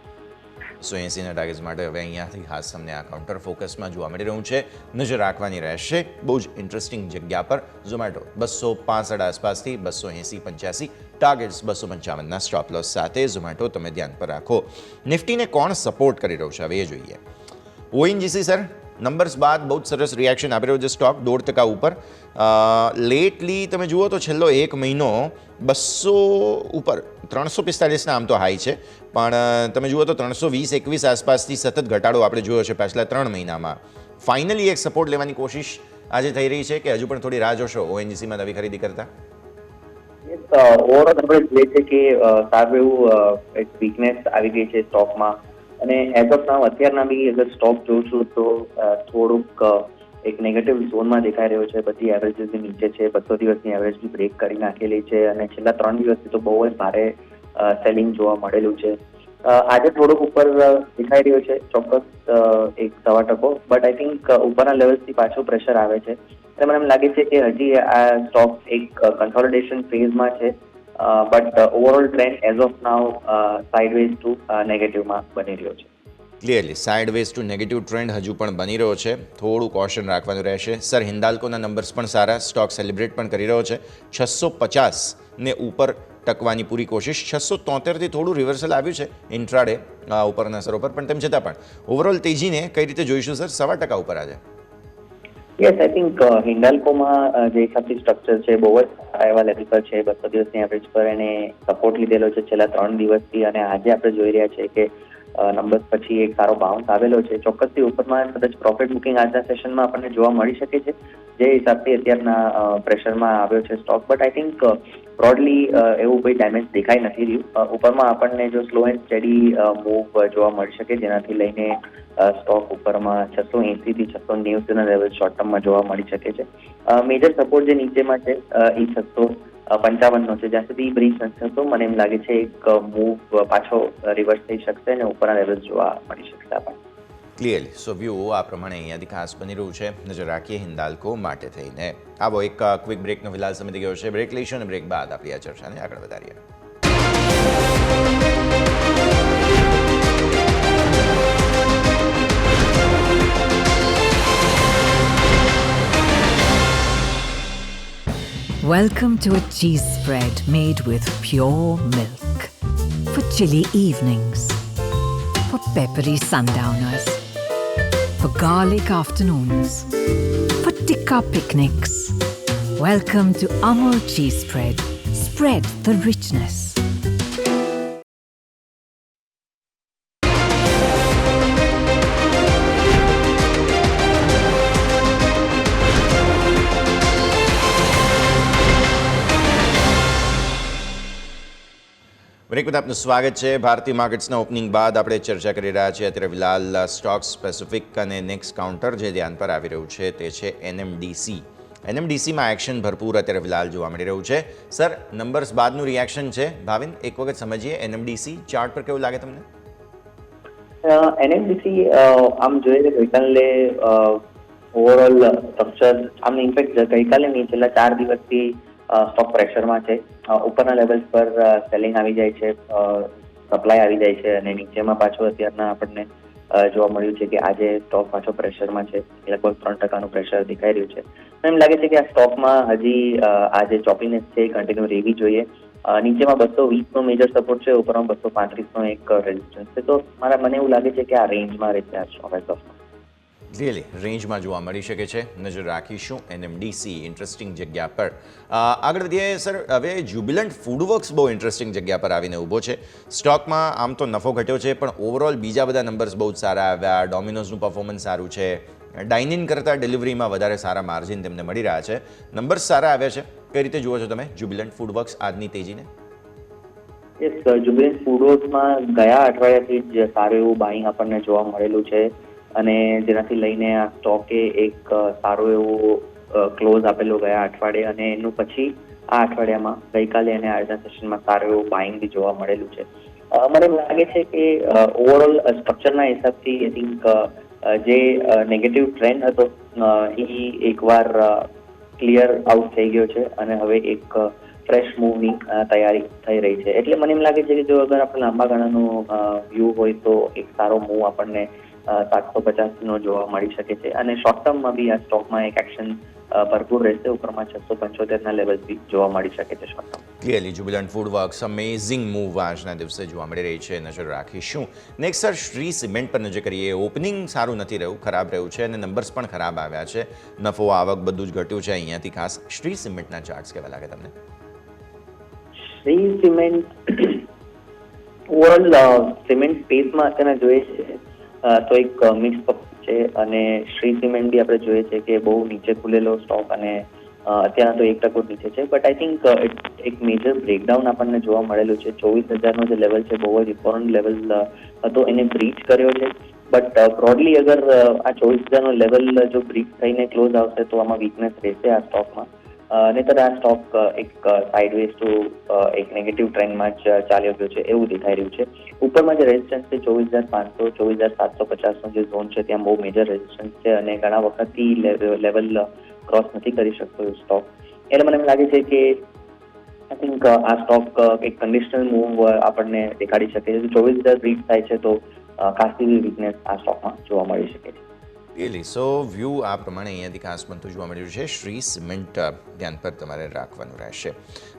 180ના ટાર્ગેટ્સ માટે હવે અહીંયાથી ખાસ તમને આ કાઉન્ટર ફોકસમાં જોવા મળી રહ્યું છે, નજર રાખવાની રહેશે. બહુ જ ઇન્ટરેસ્ટિંગ જગ્યા પર ઝોમેટો 265 આસપાસથી 280-85 ટાર્ગેટ્સ 255ના સ્ટોપ લોસ સાથે ઝોમેટો તમે ધ્યાન પર રાખો. નિફ્ટીને કોણ સપોર્ટ કરી રહ્યું છે હવે એ જોઈએ. ઓએનજીસી સર નંબર્સ બાદ બહુ જ સરસ રિએક્શન આપી રહ્યો છે સ્ટોક 1.5% ઉપર. લેટલી તમે જુઓ તો છેલ્લો એક મહિનો 200 ઉપર 345ના આમ તો હાઈ છે, પણ તમે જુઓ તો 320-21 આસપાસથી સતત ઘટાડો આપણે જોયો છે પાછલા 3 મહિનામાં. ફાઇનલી એક સપોર્ટ લેવાની કોશિશ આજે થઈ રહી છે કે હજુ પણ થોડી રાહ જોશો ઓએનજીસીમાં નવી ખરીદી કરતા? ઓવરઓલ આપણે જોઈએ છે કે સારું એવું એક વીકનેસ આવી ગઈ છે સ્ટોકમાં અને એઝ ઓફ નાઉ અત્યારના બી અગર સ્ટોક જોઉં છું તો થોડુંક એક નેગેટિવ ઝોનમાં દેખાઈ રહ્યો છે. બધી એવરેજીસ નીચે છે, 200 દિવસની એવરેજ બી બ્રેક કરી નાખેલી છે અને છેલ્લા 3 દિવસથી તો બહુ જ ભારે સેલિંગ જોવા મળેલું છે. આજે થોડુંક ઉપર દેખાઈ રહ્યો છે ચોક્કસ 1.25%, બટ આઈ થિંક ઉપરના લેવલ્સથી પાછું પ્રેશર આવે છે. એટલે મને એમ લાગે છે કે હજી આ સ્ટોક એક કન્સોલિડેશન ફેઝમાં છે, but overall trend as of now sideways to નેગેટિવમાં બની રહ્યો છે. Clearly sideways to negative trend હજુ પણ બની રહ્યો છે, થોડું કોશન રાખવાનું રહેશે. સર હિન્દાલ્કોના નંબર્સ પણ સારા, સ્ટોક સેલિબ્રેટ પણ કરી રહ્યો છે. 650 ને ઉપર ટકવાની પૂરી કોશિશ. 673થી થોડું રિવર્સલ આવ્યું છે ઇન્ટ્રાડે ઉપરના સરો પર, પણ તેમ છતાં પણ ઓવરઓલ તેજીને કઈ રીતે જોઈશું સર? 1.5% ઉપર આજે. યસ, આઈ થિંક હિન્ડાલ્કોમાં જે હિસાબથી સ્ટ્રક્ચર છે બહુ જ સારા એવા લેવલ પર છે. 200 દિવસની એવરેજ પર એને સપોર્ટ લીધેલો છે છેલ્લા 3 દિવસથી અને આજે આપણે જોઈ રહ્યા છીએ કે નંબર્સ પછી એક સારો બાઉન્સ આવેલો છે. ચોક્કસથી ઉપરમાં કદાચ પ્રોફિટ બુકિંગ આજના સેશનમાં આપણને જોવા મળી શકે છે જે હિસાબથી અત્યારના પ્રેશરમાં આવ્યો છે stock. But I think broadly એવું કોઈ ડેમેજ દેખાઈ નથી રહ્યું. ઉપરમાં આપણને જો સ્લો એન્ડ સ્ટડી મૂવ જોવા મળી શકે જેનાથી લઈને સ્ટોક ઉપરમાં 680થી 690 લેવલ શોર્ટ ટર્મમાં જોવા મળી શકે છે. મેજર સપોર્ટ જે નીચેમાં છે એ 655 છે. જ્યાં સુધી બ્રીચ નથી થતો મને એમ લાગે છે એક મૂવ પાછો રિવર્સ થઈ શકશે અને ઉપરના લેવલ જોવા મળી શકશે આપણને. ક્લિયરલી સો વ્યૂ આ પ્રમાણે અહીંયાથી ખાસ બની રહ્યું છે. નજર રાખીએ હિન્દાલ્કો માટે થઈને. આવો એક ક્વિક બ્રેકનો ફિલહાલ સમય થઈ ગયો છે. બ્રેક લઈશું અને બ્રેક બાદ આપણી આ ચર્ચાને આગળ વધારીએ. Welcome to a cheese spread made with pure milk. For chilly evenings, for peppery sundowners, for garlic afternoons, for tikka picnics. Welcome to Amul Cheese Spread. Spread the richness. Break બાદ આપનું સ્વાગત છે. ભારતીય માર્કેટ્સના ઓપનિંગ બાદ આપણે ચર્ચા કરી રહ્યા છીએ અત્યારે ફિલહાલ સ્ટોક સ્પેસિફિક અને નેક્સ્ટ કાઉન્ટર જે ધ્યાન પર આવી રહ્યું છે તે છે એનએમડીસી. એનએમડીસીમાં એક્શન ભરપૂર અત્યારે ફિલહાલ જોવા મળી રહ્યું છે. સર નંબર્સ બાદનું રિએક્શન છે. ભાવિન એક વખત સમજીએ એનએમડીસી ચાર્ટ પર કેવું લાગે તમને? એનએમડીસી આમ જોઈએ તો ગઈકાલે ઓવરઓલ સ્ટ્રક્ચર આમ ઇનફેક્ટ ગઈકાલે નહીં છેલ્લા 4 દિવસથી સ્ટોક પ્રેશરમાં છે. ઉપરના લેવલ્સ પર સેલિંગ આવી જાય છે, સપ્લાય આવી જાય છે અને નીચેમાં પાછું અત્યારના આપણને જોવા મળ્યું છે કે આજે સ્ટોક પાછો પ્રેશરમાં છે. લગભગ 3% પ્રેશર દેખાઈ રહ્યું છે. એમ લાગે છે કે આ સ્ટોકમાં હજી આ જે ચોપીનેસ છે એ કન્ટિન્યુ રહેવી જોઈએ. નીચેમાં 220નો મેજર સપોર્ટ છે, ઉપરમાં 235નો એક રેઝિસ્ટન્સ છે. તો મને એવું લાગે છે કે આ રેન્જમાં રહેશે આ સ્ટોક. રિયલી રેન્જમાં જોવા મળી શકે છે. નજર રાખીશું NMDC ઇન્ટરેસ્ટિંગ જગ્યા પર. આગળ વધીએ સર. હવે જ્યુબિલન્ટ ફૂડવર્ક્સ બહુ ઇન્ટરેસ્ટિંગ જગ્યા પર આવીને ઊભો છે. સ્ટોકમાં આમ તો નફો ઘટ્યો છે, પણ ઓવરઓલ બીજા બધા નંબર્સ બહુ જ સારા આવ્યા. ડોમિનોઝનું પરફોર્મન્સ સારું છે. ડાઇનિંગ કરતાં ડિલિવરીમાં વધારે સારા માર્જિન તેમને મળી રહ્યા છે. નંબર્સ સારા આવ્યા છે. કઈ રીતે જુઓ છો તમે જ્યુબિલન્ટ ફૂડવર્ક્સ આજની તેજીને? યસ, જ્યુબિલન્ટ ફૂડવર્ક્સમાં ગયા અઠવાડિયાથી જ સારું એવું બાઇંગ આપણને જોવા મળેલું છે, અને જેનાથી લઈને આ સ્ટોકે એક સારું એવું ક્લોઝ આપેલો ગયા અઠવાડિયે, અને એનું પછી આ અઠવાડિયામાં ગઈકાલે અને આજના સેશનમાં સારું એવું બાઇંગ બી જોવા મળેલું છે. મને એમ લાગે છે કે ઓવરઓલ સ્ટ્રક્ચરના હિસાબથી આઈ થિંક જે નેગેટિવ ટ્રેન્ડ હતો એ એકવાર ક્લિયર આઉટ થઈ ગયો છે, અને હવે એક ફ્રેશ મૂવની તૈયારી થઈ રહી છે. એટલે મને એમ લાગે છે કે જો અગર આપણે લાંબા ગાળાનો વ્યૂ હોય તો એક સારો મૂવ આપણને 750 નો જોવા મળી શકે છે, અને શોર્ટ ટર્મમાં બી આ સ્ટોકમાં એક એક્શન ભરપૂર રહેશે. ઉપરમાં 675 ના લેવલ બી જોવા મળી શકે છે short term. Clearly Jubilant FoodWorks amazing move આજના દિવસે જોવા મળી રહી છે. નજર રાખીશું. નેક્સ્ટ સર, શ્રી સિમેન્ટ પર નજર કરીએ. ઓપનિંગ સારું નથી રહ્યું, ખરાબ રહ્યું છે, અને નંબર્સ પણ ખરાબ આવ્યા છે. નફો, આવક બધું જ ઘટ્યું છે અહીંયાથી. ખાસ શ્રી સિમેન્ટના ચાર્ટ્સ કેવા લાગે તમને? શ્રી સિમેન્ટ ઓવરઓલ સિમેન્ટ સ્પેસમાં અત્યારે જોઈએ છે તો એક મિક્સ છે, અને શ્રી સિમેન્ટ બી આપણે જોઈએ છે કે બહુ નીચે ખુલેલો સ્ટોક, અને અત્યારે તો 1% નીચે છે. બટ આઈ થિંક એક મેજર બ્રેકડાઉન આપણને જોવા મળેલું છે. 24,000નો જે લેવલ છે બહુ જ ઇમ્પોર્ટન્ટ લેવલ હતો, એને બ્રીચ કર્યો છે. બટ બ્રોડલી અગર આ 24,000નો લેવલ જો બ્રીચ થઈને ક્લોઝ આવશે તો આમાં વીકનેસ રહેશે આ સ્ટોકમાં. નહીતર આ સ્ટોક એક સાઇડવેઝ ટુ એક નેગેટિવ ટ્રેન્ડમાં જ ચાલ્યો ગયો છે એવું દેખાઈ રહ્યું છે. ઉપરમાં જે રેઝિસ્ટન્સ છે 24,500, 24,750નો જે ઝોન છે ત્યાં બહુ મેજર રેઝિસ્ટન્સ છે, અને ઘણા વખતથી લેવલ ક્રોસ નથી કરી શકતો એ સ્ટોક. એટલે મને એમ લાગે છે કે આઈ થિંક આ સ્ટોક એક કન્ડિશનલ મૂવ આપણને દેખાડી શકે છે. 24,000 બ્રીચ થાય છે તો ખાસી વીકનેસ આ સ્ટોકમાં જોવા મળી શકે છે. રિયલી સો વ્યૂ આ પ્રમાણે અહીંયાથી ખાસ બનતું જોવા મળ્યું છે. શ્રી સિમેન્ટ ધ્યાન પર તમારે રાખવાનું રહેશે.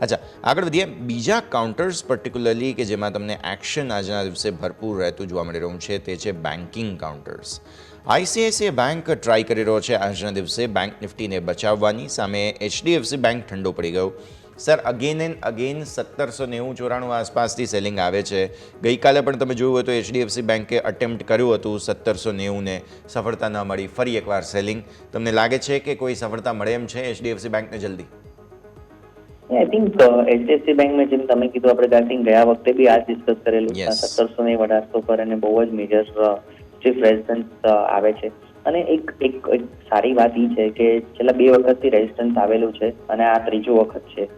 અચ્છા, આગળ વધીએ. બીજા કાઉન્ટર્સ પર્ટિક્યુલરલી કે જેમાં તમને એક્શન આજના દિવસે ભરપૂર રહેતું જોવા મળી રહ્યું છે તે છે banking counters. ICICI bank try કરી રહ્યો છે આજના દિવસે બેંક નિફ્ટીને બચાવવાની. સામે HDFC બેંક ઠંડો પડી ગયો. સર, અગેન એન્ડ અગેન 1790-94 આસપાસથી સેલિંગ આવે છે. ગઈકાલે પણ તમે જોયું હોય તો HDFC બેંકે અટેમ્પ્ટ કર્યું હતું 1790ને, સફળતા ન મળી. ફરી એકવાર સેલિંગ. તમને લાગે છે કે કોઈ સફળતા મળે એમ છે HDFC બેંકને જલ્દી? આઈ થિંક HDFC બેંકમાં જેમ તમે કીધું, આપણે આઈ થિંક ગયા વખતે બી આ ડિસ્કસ કરેલું 1790-1800 પર, અને બહુ જ મેજર સ્ટીફ રેઝિસ્ટન્સ આવે છે. અને એક સારી વાત એ છે કે છેલ્લા 2 વખતથી રેઝિસ્ટન્સ આવેલું છે, અને આ ત્રીજો વખત છે.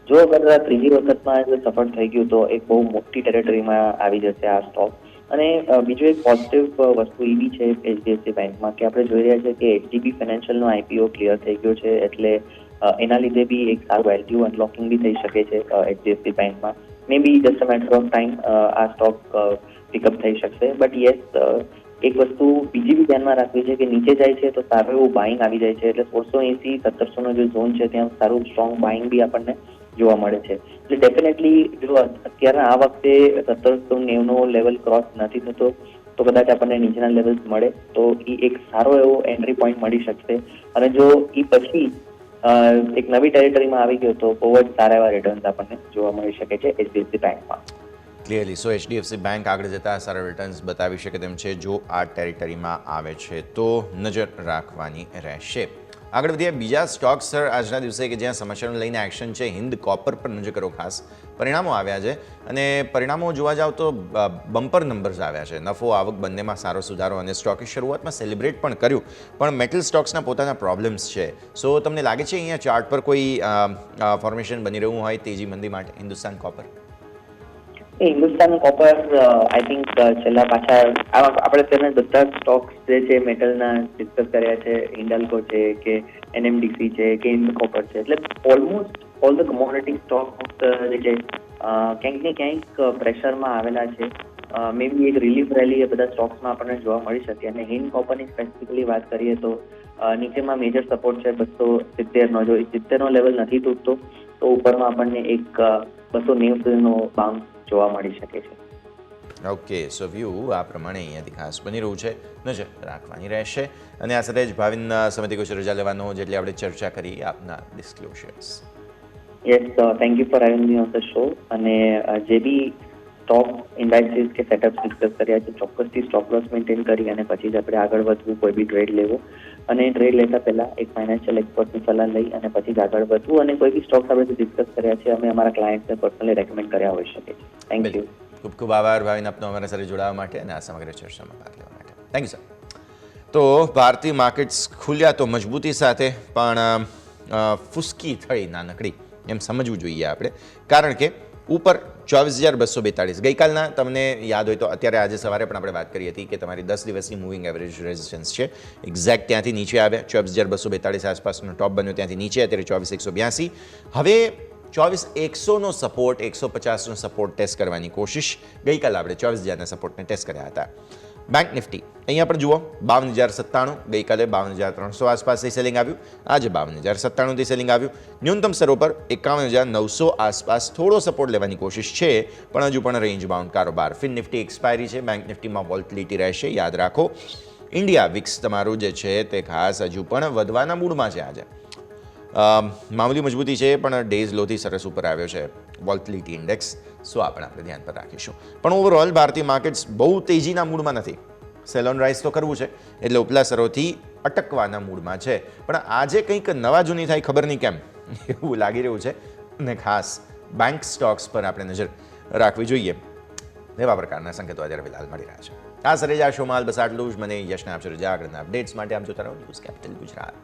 જો અગર આ ત્રીજી વખતમાં સફળ થઈ ગયું તો એક બહુ મોટી ટેરેટરીમાં આવી જશે આ સ્ટોક. અને બીજું એક પોઝિટિવ વસ્તુ એ બી છે HDFC બેંકમાં કે આપણે જોઈ રહ્યા છે કે HDB ફાઇનાન્શિયલનો IPO ક્લિયર થઈ ગયો છે, એટલે એના લીધે બી એક સારું વેલ્યુ અનલોકિંગ બી થઈ શકે છે HDFC બેંકમાં. May be just a matter of time આ સ્ટોક પિકઅપ થઈ શકશે. બટ યસ, એક વસ્તુ બીજી બી ધ્યાનમાં રાખવી છે કે નીચે જાય છે તો સારું એવું બાઇંગ આવી જાય છે. એટલે 1680-1700નો જે ઝોન છે ત્યાં સારું સ્ટ્રોંગ બાઇંગ બી આપણને જોવા મળે છે. એટલે ડેફિનેટલી જો અત્યારે આ વખતે 1790નો લેવલ ક્રોસ નથી થતો તો કદાચ આપણને નીચેના લેવલ્સ મળે તો એ એક સારો એવો એન્ટ્રી પોઈન્ટ મળી શકશે. અને જો એ પછી એક નવી ટેરિટરીમાં આવી ગયો તો બહુ જ સારા એવા રિટર્ન્સ આપણને જોવા મળી શકે છે HDFC બેંકમાં. ક્લિયરલી સો HDFC બેંક આગળ જતાં સારા રિટર્ન્સ બતાવી શકે તેમ છે જો આ ટેરિટરીમાં આવે છે તો નજર રાખવાની રહેશે. આગળ વધીએ. બીજા સ્ટોક્સ સર આજના દિવસે કે જ્યાં સમાચારને લઈને એક્શન છે, હિન્દ કોપર પર નજર કરો. ખાસ પરિણામો આવ્યા છે, અને પરિણામો જોવા જાવ તો બમ્પર નંબર્સ આવ્યા છે. નફો, આવક બંનેમાં સારો સુધારો, અને સ્ટોકે શરૂઆતમાં સેલિબ્રેટ પણ કર્યું, પણ મેટલ સ્ટોક્સના પોતાના પ્રોબ્લેમ્સ છે. સો તમને લાગે છે અહીંયા ચાર્ટ પર કોઈ ફોર્મેશન બની રહ્યું હોય તેજી મંદી માટે Hindustan copper? Hindustan copper I think છેલ્લા પાછા આપણે તેના બધા સ્ટોક્સ જે છે મેટલના ડિસ્કસ કર્યા છે. હિન્ડાલ્કો છે કે NMDC છે કે હિન્દ કોપર છે, એટલે almost all the commodity stocks જે છે ક્યાંક ને ક્યાંક પ્રેશરમાં આવેલા છે. મે બી એક રિલીફ રેલી એ બધા સ્ટોક્સમાં આપણને જોવા મળી શકે. અને હિન્દ કોપરની સ્પેસિફિકલી વાત કરીએ તો નીચેમાં મેજર સપોર્ટ છે 270નો. જો 70નો લેવલ નથી તૂટતો તો ઉપરમાં આપણને એક 290નો બાઉન્સ જોવા મળી શકે છે. ઓકે, સો વ્યૂ આ પ્રમાણે અહીંયાથી ખાસ બની રહ્યું છે, નજર રાખવાની રહેશે. અને આ સાથે જ ભાવિન સમયથી કુછ રજા લેવાનો, જેટલી આપણે ચર્ચા કરી આપના disclosures. Yes, thank you for having me on the show. અને જે બી સ્ટોક ઇન્ડાઇસીસ કે સેટઅપ ડિસ્કસ કર્યા છે, ચોક્કસથી સ્ટોપ લોસ મેન્ટેન કરી અને પછી જ આપણે આગળ વધવું, કોઈ બી ટ્રેડ લેવો. અને ટ્રેડ લેતા પહેલા એક ફાઇનાન્શિયલ એક્સપર્ટની સલાહ લઈ અને પછી જ આગળ વધવું. અને કોઈ બી સ્ટોક્સ આપણે જે ડિસ્કસ કર્યા છે, અમે અમારા ક્લાયન્ટને પર્સનલી રેકમેન્ડ કર્યા હોઈ શકે છે. Thank you. ખૂબ ખૂબ આભાર ભાવિન આપનો અમારા સાથે જોડાવા માટે અને આ સમગ્ર ચર્ચામાં ભાગ લેવા માટે. Thank you sir. તો ભારતીય માર્કેટ્સ ખુલ્યા તો મજબૂતી સાથે, પણ ફુસકી થઈ નાનકડી એમ સમજવું જોઈએ આપણે. કારણ કે ઉપર 24,242 ગઈકાલના તમને યાદ હોય તો અત્યારે આજે સવારે પણ આપણે વાત કરી હતી કે તમારી 10 દિવસની મૂવિંગ એવરેજ રેઝિસ્ટન્સ છે, એક્ઝેક્ટ ત્યાંથી નીચે આવ્યા. 24,242 આસપાસનો ટોપ બન્યો, ત્યાંથી નીચે અત્યારે 24,182. હવે 24,100નો સપોર્ટ, 150નો સપોર્ટ ટેસ્ટ કરવાની કોશિશ. ગઈકાલે આપણે 24,000ના સપોર્ટને ટેસ્ટ કર્યા હતા. બેંક નિફ્ટી અહીંયા પણ જુઓ 52,097, ગઈકાલે 52,300 આસપાસથી સેલિંગ આવ્યું, આજે 52,097થી સેલિંગ આવ્યું. ન્યૂનતમ સ્તરો પર 51,900 આસપાસ થોડો સપોર્ટ લેવાની કોશિશ છે, પણ હજુ પણ રેન્જ બાઉન્ડ કારોબાર. ફિન નિફ્ટી એક્સપાયરી છે, બેંક નિફ્ટીમાં વોલ્ટિલિટી રહેશે, યાદ રાખો. ઇન્ડિયા વિક્સ તમારું જે છે તે ખાસ હજુ પણ વધવાના મૂડમાં છે. આજે મામૂલી મજબૂતી છે, પણ ડેઝ લોથી સરસ ઉપર આવ્યો છે વોલ્ટિલિટી ઇન્ડેક્સ. સો આપણે ધ્યાન પર રાખીશું. પણ ઓવરઓલ ભારતીય માર્કેટ્સ બહુ તેજીના મૂડમાં નથી. સેલ ઓન રાઇઝ તો કરવું છે, એટલે ઉપલા સ્તરોથી અટકવાના મૂડમાં છે. પણ આજે કંઈક નવા જૂની થાય ખબર નહીં કેમ એવું લાગી રહ્યું છે. અને ખાસ બેંક સ્ટોક્સ પર આપણે નજર રાખવી જોઈએ. એવા પ્રકારના સંકેતો અત્યારે ફિલહાલ મળી રહ્યા છે. આ સરે આ શોમાં બસ આટલું જ. મને યશને આપશે રજા. આગળના અપડેટ્સ માટે આપ જોતા રહો news capital Gujarat.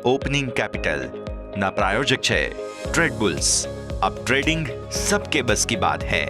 Opening capital ना प्रायोजक है ट्रेड बुल्स. अब ट्रेडिंग सबके बस की बात है.